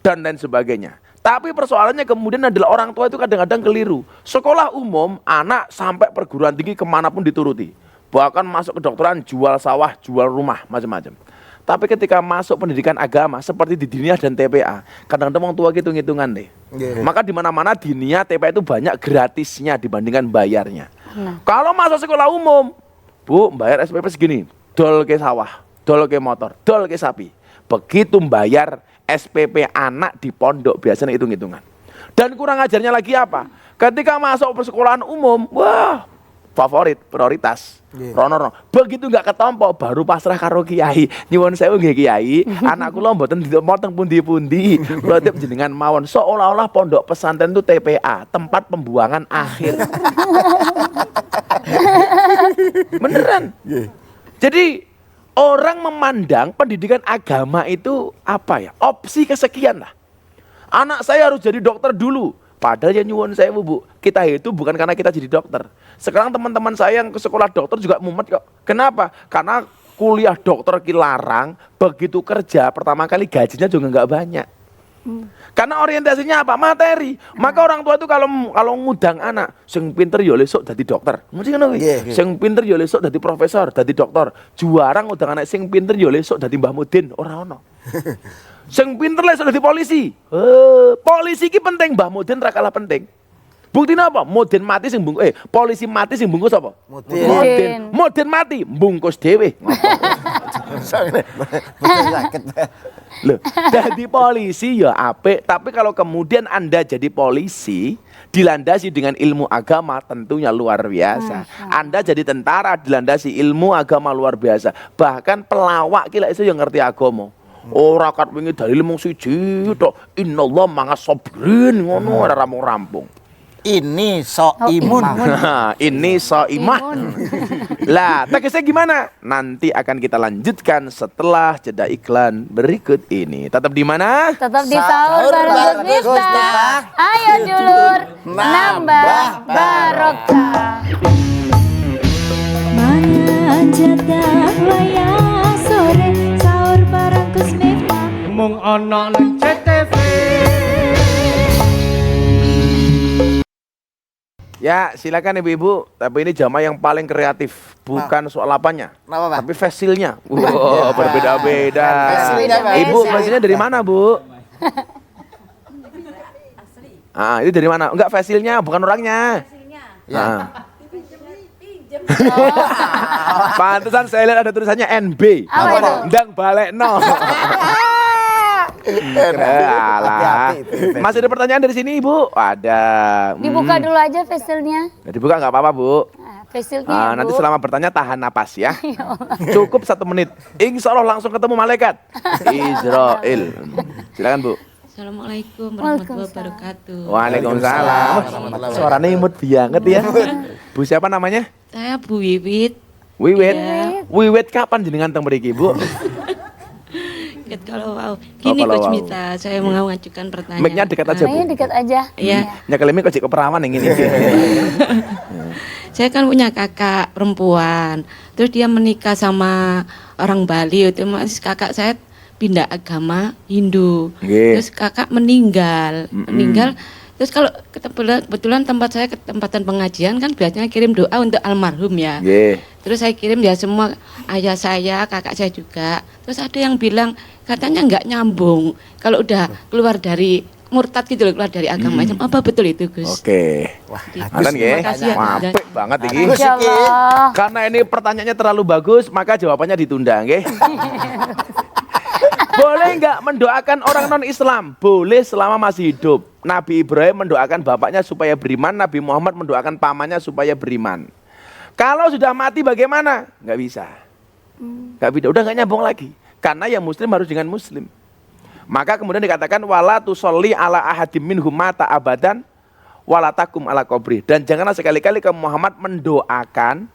G: dan lain sebagainya. Tapi persoalannya kemudian adalah orang tua itu kadang-kadang keliru. Sekolah umum, anak sampai perguruan tinggi kemanapun dituruti. Bahkan masuk kedokteran, jual sawah, jual rumah, macam-macam. Tapi ketika masuk pendidikan agama seperti di Diniyah dan TPA, kadang-kadang orang tua gitu ngitungan deh. Maka di mana-mana Diniyah, TPA itu banyak gratisnya dibandingkan bayarnya. Kalau masuk sekolah umum, Bu, bayar SPP segini, dol ke sawah, dol ke motor, dol ke sapi. Begitu bayar SPP anak di pondok biasanya hitung-hitungan. Dan kurang ajarnya lagi apa? Ketika masuk persekolahan umum, wah, favorit, prioritas. Rono. Begitu nggak ketompo baru pasrah karo kiai. Nyuwun sewu nggih kiai, anak kula mboten ditempel pundi-pundi. Kula titip jenengan mawon. Seolah-olah pondok pesantren itu TPA, tempat pembuangan akhir. Beneran. Jadi orang memandang pendidikan agama itu apa ya? Opsi kesekian lah. Anak saya harus jadi dokter dulu. Padahal ya nyuwun sewu Bu, kita itu bukan karena kita jadi dokter. Sekarang teman-teman saya yang ke sekolah dokter juga mumet kok. Kenapa? Karena kuliah dokter larang, begitu kerja pertama kali gajinya juga nggak banyak. Karena orientasinya apa? Materi. Maka orang tua itu kalau ngudang anak, sing pinter ya lesuk dadi dokter. Mesti ngono kuwi. Sing pinter ya lesuk dadi profesor, dadi dokter. Juara ngudang anak sing pinter ya lesuk dadi Mbah Mudin, ora ono. Sing pinter lesuk dadi polisi. Polisi ki penting, Mbah Mudin ra kalah penting. Buktinya apa? Mudin mati sing bungkus polisi mati sing bungkus apa? Mudin mati bungkus dhewe. Loh, jadi polisi ya apik, tapi kalau kemudian Anda jadi polisi dilandasi dengan ilmu agama tentunya luar biasa. Anda jadi tentara dilandasi ilmu agama luar biasa. Bahkan pelawak ki lek iso ya ngerti agama. Ora kat wingi dalil mung siji tok. Innallaha mangas sabirin ngono ora rampung-rampung.
E: Ini so imun.
G: Ini so iman. Lah, tegasnya gimana? Nanti akan kita lanjutkan setelah jeda iklan berikut ini. Tetap di mana?
C: Tetap di sahur bareng Gus Miftah. Ayo dulur, nambah barokah.
B: Mana jatah waya sore sahur bareng Gus Miftah.
A: Mung ana ning CTV.
G: Ya, silakan ibu-ibu. Tapi ini jamaah yang paling kreatif, bukan soal apanya,
D: Kenapa, Pak?
G: tapi fasilnya. Wow, berbeda-beda.
D: Fasilnya, Pak.
G: Ibu, fasilnya dari mana, Bu? Ah, itu dari mana? Enggak, fasilnya, bukan orangnya. Ya. Pantesan saya lihat ada tulisannya NB.
C: Apa itu?
G: Ndang balik no. Alah. Masih ada pertanyaan dari sini, Ibu? Ada.
C: Dibuka dulu aja facialnya.
G: Nah, dibuka nggak apa-apa, Bu.
C: Nah, facialnya ya,
G: Nanti
C: Bu.
G: selama bertanya tahan napas ya.
C: Ya Allah.
G: Cukup 1 menit. Insya Allah langsung ketemu malaikat Israel. Silakan, Bu.
H: Assalamualaikum warahmatullahi wabarakatuh.
G: Waalaikumsalam. Suaranya imut banget ya. Bu siapa namanya?
H: Saya Bu Wiwit.
G: Wiwit.
H: Iya.
G: Wiwit kapan jenengan teng mriki, Bu?
H: Kalau wow. Gini
G: kalau
H: Coach
G: wow.
H: Mita, saya mau mengajukan pertanyaan.
G: Mic-nya dekat aja,
C: Nah,
G: Bu.
C: dekat aja.
H: Iya.
G: Nyekelimi kok cek keperawan yang ini.
H: Saya kan punya kakak perempuan. Terus dia menikah sama orang Bali. Otomatis kakak saya pindah agama Hindu.
G: Nggih.
H: Terus kakak meninggal. Terus kalau kebetulan tempat saya ketempatan pengajian kan biasanya kirim doa untuk almarhum ya.
G: Nggih.
H: Terus saya kirim ya semua ayah saya, kakak saya juga. Terus ada yang bilang katanya nggak nyambung kalau udah keluar dari murtad gitu loh, keluar dari agama Islam. Apa betul itu, Gus?
G: Oke. Wah, Mantan nggih.
H: Terima kasih ya.
G: Apik banget iki.
C: Masya Allah.
G: Karena ini pertanyaannya terlalu bagus, maka jawabannya ditunda, nggih. Boleh nggak mendoakan orang non-Islam? Boleh selama masih hidup. Nabi Ibrahim mendoakan bapaknya supaya beriman, Nabi Muhammad mendoakan pamannya supaya beriman. Kalau sudah mati bagaimana? Nggak bisa. Nggak bisa, udah nggak nyambung lagi. Karena yang muslim harus dengan muslim. Maka kemudian dikatakan wala tusolli ala ahadim minhum mata abadan wala takum ala qabri. Dan janganlah sekali-kali kamu Muhammad mendoakan,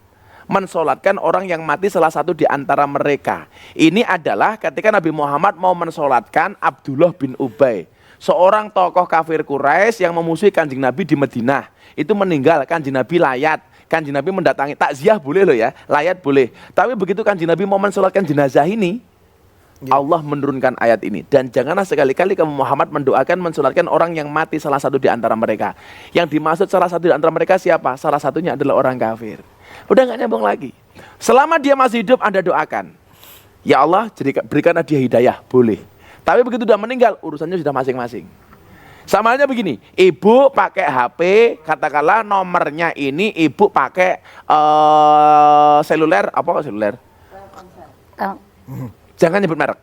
G: mensolatkan orang yang mati salah satu di antara mereka. Ini adalah ketika Nabi Muhammad mau mensolatkan Abdullah bin Ubay, seorang tokoh kafir Quraisy yang memusuhi Kanjeng Nabi di Madinah. Itu meninggal, Kanjeng Nabi layat. Kanjeng Nabi mendatangi, takziah boleh loh ya, layat boleh. Tapi begitu Kanjeng Nabi mau mensolatkan jenazah ini, Allah menurunkan ayat ini. Dan janganlah sekali-kali kamu Muhammad mendoakan, mensolatkan orang yang mati salah satu di antara mereka. Yang dimaksud salah satu di antara mereka siapa? Salah satunya adalah orang kafir. Udah nggak nyambung lagi. Selama dia masih hidup Anda doakan, ya Allah berikanlah dia hidayah, boleh. Tapi begitu sudah meninggal urusannya sudah masing-masing. Sama halnya begini, ibu pakai HP, katakanlah nomornya ini ibu pakai seluler, apa seluler? Jangan nyebut merek.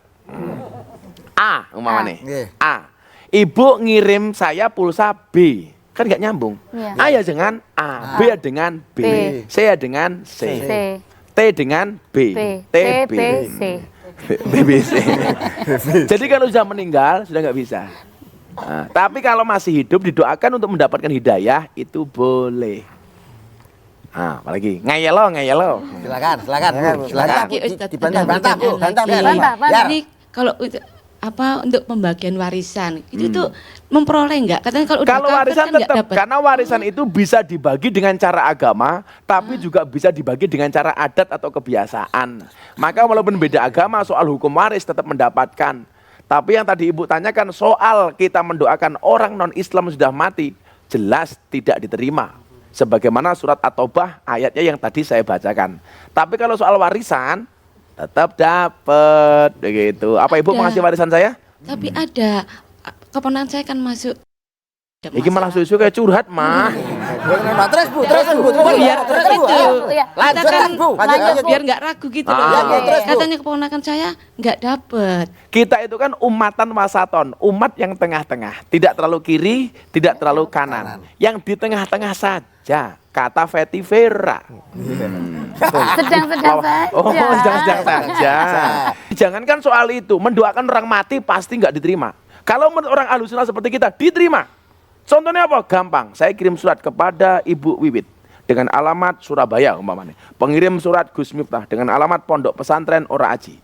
G: A umpamanya. A. Ibu ngirim saya pulsa B. Kan nggak nyambung.
C: Iya.
G: A ya dengan A, B ya dengan B, C ya dengan C,
C: C.
G: T dengan B,
C: T, B, C.
G: BBC. Jadi kalau sudah meninggal sudah nggak bisa. Nah, tapi kalau masih hidup didoakan untuk mendapatkan hidayah itu boleh. Nah, apalagi ngeyelo.
E: Silakan.
H: Lagi, Ustaz,
E: Dibantah, Bu. Bantah.
H: Jadi kalau untuk pembagian warisan itu tuh memperoleh enggak? Katanya kalau udah
G: Kalau
H: kafir
G: warisan
H: kan nggak
G: tetap,
H: dapat.
G: karena warisan itu bisa dibagi dengan cara agama, tapi juga bisa dibagi dengan cara adat atau kebiasaan. Maka walaupun beda agama, soal hukum waris tetap mendapatkan. Tapi yang tadi Ibu tanyakan soal kita mendoakan orang non-Islam sudah mati, jelas tidak diterima. Sebagaimana surat At-Taubah ayatnya yang tadi saya bacakan. Tapi kalau soal warisan, tetap dapat begitu. Apa Ibu mau ngasih warisan saya?
H: Tapi ada keponakan saya kan masuk.
G: Iki malah susu kayak curhat mah.
E: Terus Bu.
H: Biar itu.
C: Iya.
E: Lanjut,
H: Kita kan
E: Bu. Lanjut.
H: biar nggak ragu gitu loh.
E: terus, Bu.
H: Katanya keponakan saya nggak dapet.
G: Kita itu kan umatan wasaton, umat yang tengah-tengah, tidak terlalu kiri, tidak terlalu kanan, yang di tengah-tengah saja. Kata Fetty Vera.
C: Sedang-sedang saja.
G: Oh, sedang-sedang saja. Jangankan soal itu, mendoakan orang mati pasti nggak diterima. Kalau menurut orang Ahlussunnah seperti kita, diterima. Contohnya apa? Gampang. Saya kirim surat kepada Ibu Wiwit dengan alamat Surabaya umpamanya. Pengirim surat Gus Miftah dengan alamat Pondok Pesantren Ora Aji.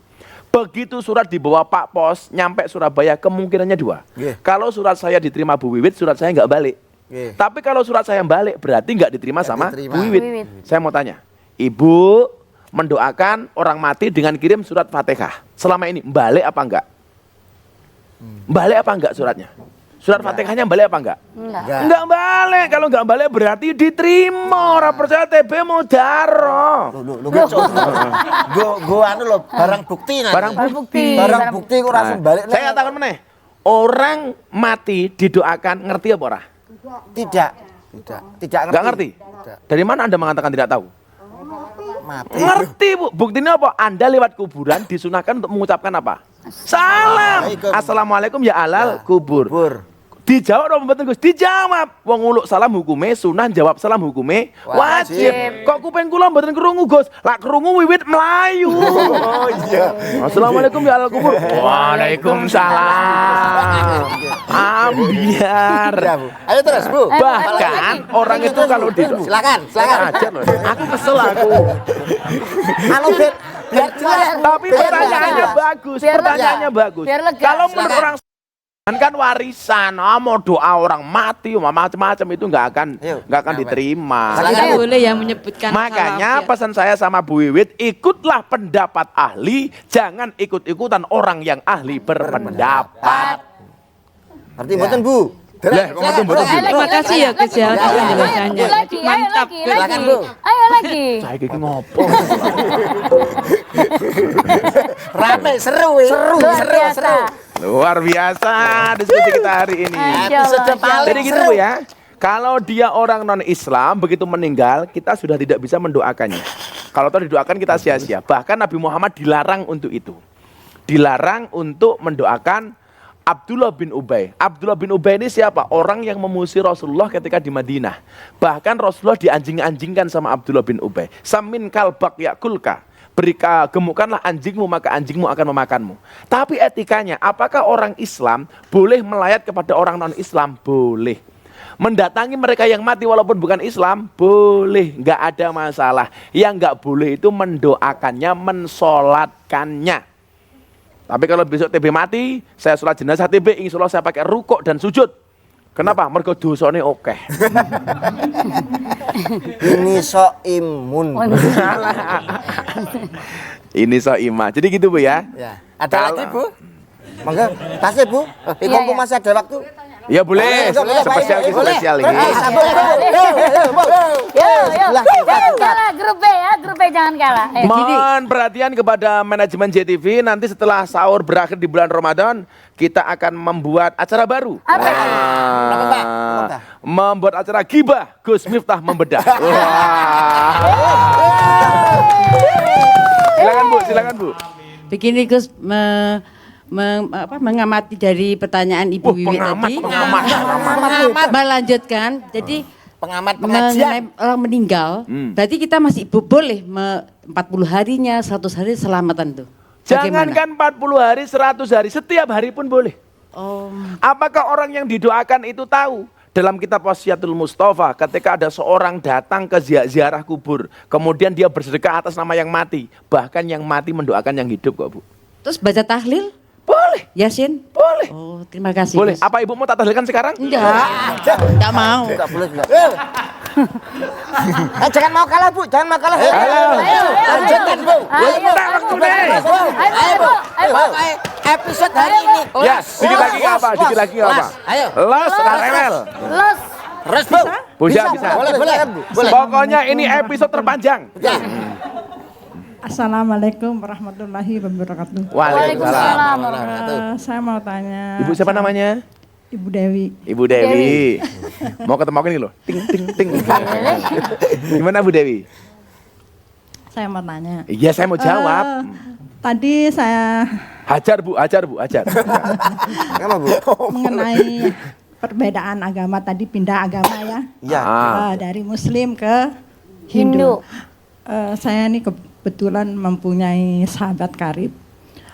G: Begitu surat dibawa Pak Pos nyampe Surabaya, kemungkinannya 2. Kalau surat saya diterima Bu Wiwit, surat saya nggak balik. Tapi kalau surat saya balik, berarti nggak diterima sama Bu Wiwit. Saya mau tanya, Ibu, mendoakan orang mati dengan kirim surat Fatihah. Selama ini balik apa enggak? Balik apa enggak suratnya? Surat Fatihahnya balik apa enggak? Enggak balik. Kalau enggak balik berarti diterima. Orang percaya TB mau daro.
D: Gue anu loh, barang bukti nanti.
G: Barang bukti.
E: Barang bukti kok langsung balik.
G: Saya katakan meneh. Orang mati didoakan ngerti apa ora?
E: Tidak ngerti.
G: Enggak ngerti? Dari mana Anda mengatakan tidak tahu?
E: Mati.
G: Ngerti, Bu. Buktinya apa? Anda lewat kuburan disunahkan untuk mengucapkan apa? Salam. Assalamualaikum ya alal kubur. Dijawab apa mboten Gus? Dijawab. Wong nguluk salam hukume sunah, jawab salam hukume wajib. Kok kuping kula mboten krungu Gus? Lak krungu wiwit melayu.
D: Oh iya.
G: Assalamualaikum ya alal kubur. Waalaikumsalam. Ambiar.
D: Ya, Bu. Ayo terus, Bu.
G: Bahkan orang itu kalau di
D: Silakan.
G: ajar loh. Aku kesel aku.
E: Anu biar jelas.
G: Tapi pertanyaannya bagus. Pertanyaannya bagus.
C: Biar lega.
G: Kalau menurut orang kan warisan, mau doa orang mati, macam-macam itu nggak akan diterima.
H: Tidak boleh ya menyebutkan.
G: Makanya
H: salaf, ya.
G: pesan saya sama Bu Wiwit, ikutlah pendapat ahli, jangan ikut-ikutan orang yang ahli berpendapat.
E: Arti mboten, Bu.
G: Lah, kok mboten mboten.
H: Terima kasih ya Gus ya atas penjelasannya. Mantap.
C: Silakan, Bu. Ayo lagi.
G: Saya iki ngopo?
D: Rame, seru.
G: Luar biasa diskusi kita hari ini.
D: Episode paling
G: Jadi gitu Bu ya. Kalau dia orang non-Islam begitu meninggal, kita sudah tidak bisa mendoakannya. Kalau toh didoakan kita sia-sia. Bahkan Nabi Muhammad dilarang untuk itu. Dilarang untuk mendoakan Abdullah bin Ubay. Abdullah bin Ubay ini siapa? Orang yang memusuhi Rasulullah ketika di Madinah. Bahkan Rasulullah dianjing-anjingkan sama Abdullah bin Ubay. Samin kalbak yakulka. Gemukkanlah anjingmu maka anjingmu akan memakanmu. Tapi etikanya, apakah orang Islam boleh melayat kepada orang non-Islam? Boleh. Mendatangi mereka yang mati walaupun bukan Islam? Boleh, nggak ada masalah. Yang nggak boleh itu mendoakannya, mensolatkannya. Tapi kalau besok TB mati, saya sholat jenazah TB, insya Allah saya pakai rukuk dan sujud. Kenapa? Mergo dosane oke.
E: Ini so imun.
G: Ini so ima. Jadi gitu Bu ya.
D: Ya. Ada lagi, Bu?
E: Mangga tasnya, Bu. Ibu masih ada waktu.
G: Ya boleh, spesial ini.
C: Jangan kalah, grup B ya, grup B jangan kalah.
G: Mohon perhatian kepada manajemen JTV, nanti setelah sahur berakhir di bulan Ramadan, kita akan membuat acara baru. Membuat acara gibah, Gus Miftah membedah. Silakan Bu.
H: Begini Gus, mengamati dari pertanyaan Ibu Wiwi tadi. Melanjutkan. Jadi
D: pengamat
H: mengenai orang meninggal, berarti kita masih boleh 40 harinya, 100 hari selamatan tuh.
G: Jangankan 40 hari, 100 hari, setiap hari pun boleh. Apakah orang yang didoakan itu tahu? Dalam kitab Wasiatul Mustafa, ketika ada seorang datang ke ziarah kubur, kemudian dia bersedekah atas nama yang mati, bahkan yang mati mendoakan yang hidup kok Bu.
H: Terus baca tahlil?
G: Boleh.
H: Yasin?
G: Boleh.
H: Oh, terima kasih.
G: Boleh.
H: Gus.
G: Apa Ibu mau tak tahlilkan sekarang?
H: Enggak mau.
E: Enggak boleh. Jangan mau kalah, Bu. Jangan mau kalah.
D: Lanjutkan, Bu.
C: Ayo, Bu.
D: Episode hari ini.
G: Ya, dikit lagi nggak apa? Dikit lagi nggak apa?
D: Ayo.
G: Los, Karewel.
C: Los.
D: Terus, Bu.
G: Bisa.
D: Boleh.
G: Pokoknya ini episode terpanjang.
D: Ya.
J: Assalamualaikum warahmatullahi wabarakatuh.
C: Waalaikumsalam.
J: Saya mau tanya.
G: Ibu siapa namanya?
J: Ibu Dewi.
G: Ibu Dewi. Mau ketemu ini loh. Ting ting ting. Gimana Bu Dewi?
J: Saya mau tanya.
G: Iya, saya mau jawab.
J: Tadi saya
G: Hajar Bu.
E: Kenapa, Bu?
J: mengenai perbedaan agama tadi, pindah agama ya.
E: Iya.
J: Dari Muslim ke Hindu. Saya ini kebetulan mempunyai sahabat karib.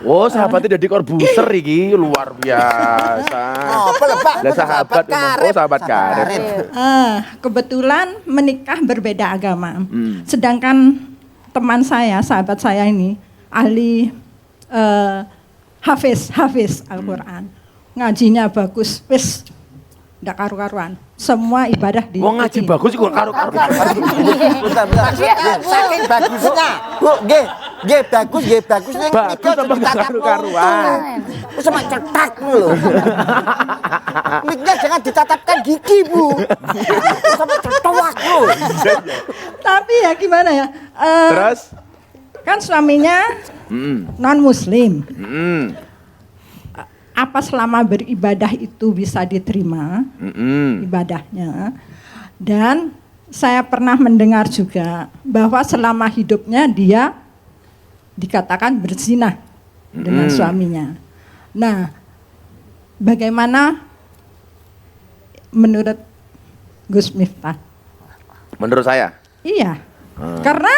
G: Oh, sahabatnya jadi Corbuzier iki, luar biasa. Lah sahabat umum. Oh, sahabat karib.
J: Kebetulan menikah berbeda agama. Sedangkan teman saya, sahabat saya ini ahli hafiz Al-Quran. Ngajinya bagus, wis ndak karu-karuan. Semua ibadah di
G: Wong ngaji bagus iku karo-karo.
E: Bentar. Saking bagusnya. Bu, nggih bagus ning
G: Bagus apa nggak karu-karuan?
E: Wis sama cetak lho. Miknya jangan ditatapkan gigi, Bu. Sama cetok lho.
J: Tapi ya gimana ya?
G: Terus?
J: Kan suaminya non muslim. Apa selama beribadah itu bisa diterima ibadahnya? Dan saya pernah mendengar juga bahwa selama hidupnya dia dikatakan berzina dengan suaminya. Nah, bagaimana menurut Gus Miftah?
G: Menurut saya?
J: Iya, karena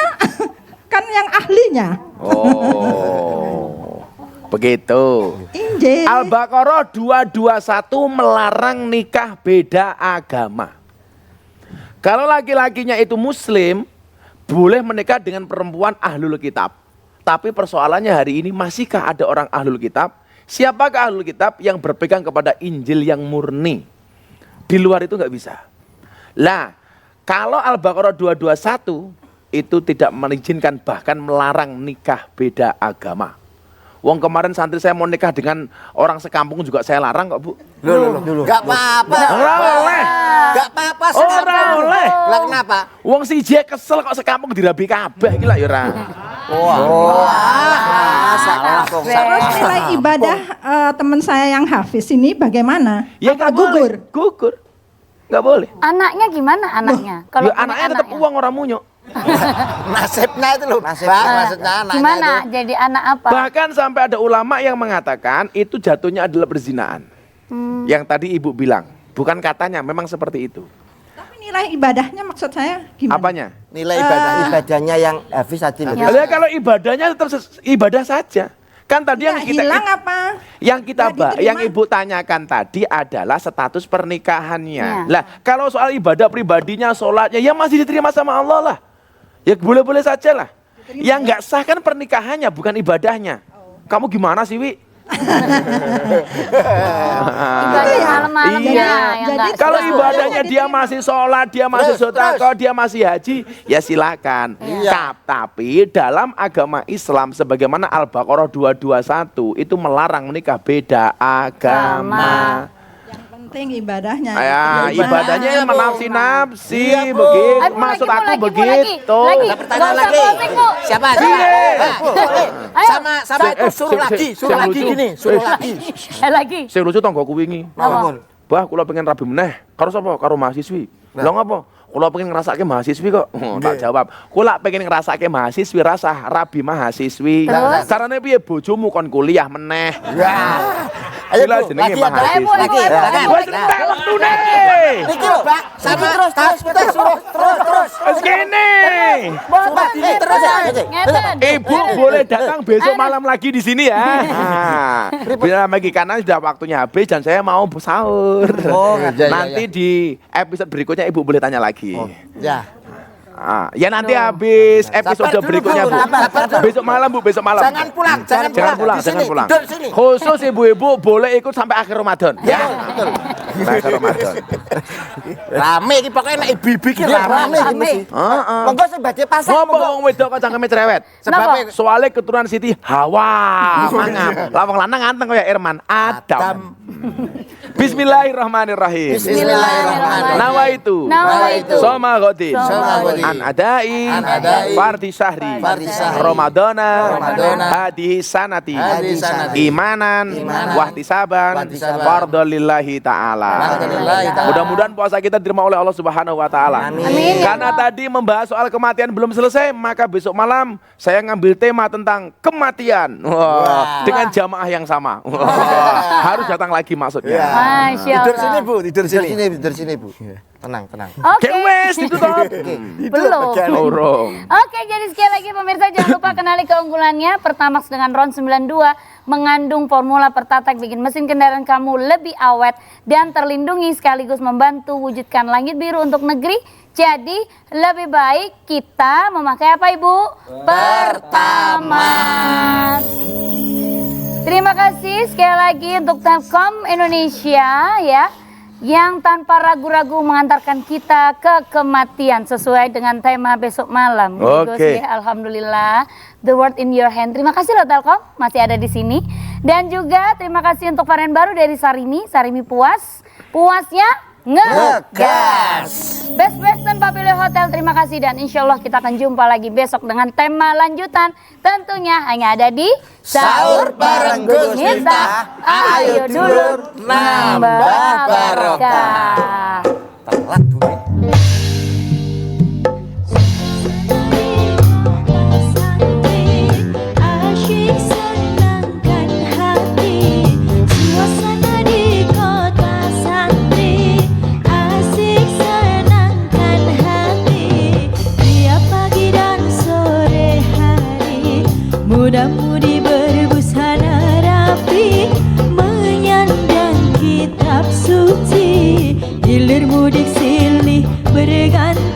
J: kan yang ahlinya.
G: Oh, begitu.
J: Injil.
G: Al-Baqarah 221 melarang nikah beda agama. Kalau laki-lakinya itu muslim, boleh menikah dengan perempuan ahlul kitab. Tapi persoalannya hari ini, masihkah ada orang ahlul kitab? Siapakah ahlul kitab yang berpegang kepada Injil yang murni? Di luar itu nggak bisa. Lah, kalau Al-Baqarah 221 itu tidak mengizinkan, bahkan melarang nikah beda agama. Wong kemarin santri saya mau nikah dengan orang sekampung juga saya larang kok, Bu.
E: Loh. Enggak apa-apa.
G: Ora oleh.
E: Enggak apa-apa
G: Ora oleh.
E: Lah kenapa?
G: Wong siji kesel kok sekampung dirabi kabeh iki lak ya ora.
E: Salah kok.
J: Terus nilai ibadah teman saya yang hafiz ini bagaimana?
G: Ya
J: Apa
G: nggak boleh. Gugur. Enggak boleh.
C: Anaknya gimana anaknya?
G: Kalau
C: punya
G: anaknya tetap uang orang munyok.
E: Nasibnya itu loh. Maksudnya anaknya
C: Gimana
E: itu.
C: jadi anak apa?
G: Bahkan sampai ada ulama yang mengatakan itu jatuhnya adalah perzinaan. Yang tadi Ibu bilang, bukan katanya, memang seperti itu.
J: Tapi nilai ibadahnya maksud saya gimana?
G: Apanya?
E: Nilai ibadahnya yang Hafiz tadi loh.
G: Ya, kalau ibadahnya tetap ibadah saja. Kan tadi yang kita
J: hilang apa?
G: Yang Ibu tanyakan tadi adalah status pernikahannya.
C: Ya.
G: Lah, kalau soal ibadah pribadinya, sholatnya, ya masih diterima sama Allah lah. Ya boleh-boleh saja lah. Yang nggak sah kan pernikahannya, bukan ibadahnya. Kamu gimana sih, Wi?
C: Ibadah malam-malam
G: Iya.
C: yang nggak
G: Kalau
C: sah.
G: ibadahnya dia masih sholat, dia masih sedekah, dia masih haji, ya silakan. Tapi dalam agama Islam sebagaimana Al-Baqarah 221 itu melarang menikah beda agama.
J: Penting ibadahnya.
G: Ya, ibadahnya yang menafsi-nafsi,
E: Iya, Bu.
G: begitu.
C: Ayo, Bu,
G: Maksud
C: lagi, Bu,
G: aku
C: lagi, Bu,
G: begitu.
C: lagi.
E: Ada pertanyaan
C: Nggak usah
E: lagi.
C: closing, Bu.
E: Siapa?
C: Ayo.
E: Sama itu suruh lagi gini, suruh lagi.
C: Lagi.
G: Sing lucu tanggoku wingi.
E: Apa?
G: Bah, kula pengen rabi meneh. Karo sapa? Karo mahasiswi. Lah ngapa? Kula pengen ngrasake mahasiswi kok. Tak jawab. Kula pengen ngrasake mahasiswi rasah rabi mahasiswi.
C: Terus?
G: Carane piye bojomu kon kuliah meneh?
E: Ayo,
G: Gila
E: Bu,
G: jenenge
E: lagi ada.
G: mahasiswi.
C: Ayo, Bu, ayo, Bu, ayo, Bu.
G: Wes entek wektune.
E: Niki lho, Pak. Sama terus.
G: Wes kene.
E: Terus ya.
C: Ngeten.
G: Ibu boleh datang besok malam lagi di sini ya. Bila lagi karena sudah waktunya habis dan saya mau sahur. Nanti di episode berikutnya Ibu boleh tanya lagi.
E: Ya.
G: Ya nanti habis episode
E: Sabar dulu,
G: berikutnya Bu.
E: sabar dulu.
G: Besok malam Bu, besok malam.
E: Jangan pulang.
G: Jangan
E: Di sini,
G: pulang.
E: tidur sini.
G: Khusus ibu-ibu boleh ikut sampai akhir Ramadan. Ya. Sampai akhir Ramadan.
E: Rame iki pokoknya nek ibu-ibu iki rame iki mesti.
G: Heeh.
E: Monggo sing badhe pasang
G: Ngopo
E: monggo.
G: wong wedok kok cangkeme cerewet?
C: Kenapa?
G: Soalnya keturunan Siti Hawa mangap. Lah wong lanang ganteng kaya Irman Adam. Bismillahirrahmanirrahim.
E: Bismillahirrahmanirrahim.
G: Nawaitu. Soma godin. An adai. Fardi syahri. Ramadana. Hadihi sanati. Imanan. Wahtisaban. Fardhu lillahi ta'ala. Mudah-mudahan puasa kita diterima oleh Allah Subhanahu wa taala.
C: Amin.
G: Karena tadi membahas soal kematian belum selesai, maka besok malam saya ngambil tema tentang kematian. Dengan jamaah yang sama. Harus datang lagi maksudnya.
C: Masya Allah.
E: Tidur sini, Bu, tidur Tidur sini, Bu. Tenang.
C: Oke.
G: Wes ditutup.
C: Belum.
G: Urung.
C: Oke, jadi sekali lagi pemirsa jangan lupa kenali keunggulannya. Pertamax dengan RON 92 mengandung formula Pertatak bikin mesin kendaraan kamu lebih awet dan terlindungi sekaligus membantu wujudkan langit biru untuk negeri. Jadi lebih baik kita memakai apa Ibu? Pertamax. Terima kasih sekali lagi untuk Telkom Indonesia ya. yang tanpa ragu-ragu mengantarkan kita ke kematian sesuai dengan tema besok malam.
G: Oke.
C: Alhamdulillah, the world in your hand. Terima kasih loh Telkom masih ada di sini. Dan juga terima kasih untuk varian baru dari Sarimi, Sarimi Puas. Puasnya ngegas. Best dan Papilio Hotel, terima kasih dan insya Allah kita akan jumpa lagi besok dengan tema lanjutan. Tentunya hanya ada di
D: Sahur bareng Gus Miftah. Ayo dulur nambah barokah.
E: Telat gue.
B: Asyik senangkan hati, suasana di kota santri. Asik senangkan hati, tiap pagi dan sore hari. Muda-mudi berbusana rapi, menyandang kitab suci. Hilir mudik silih berganti.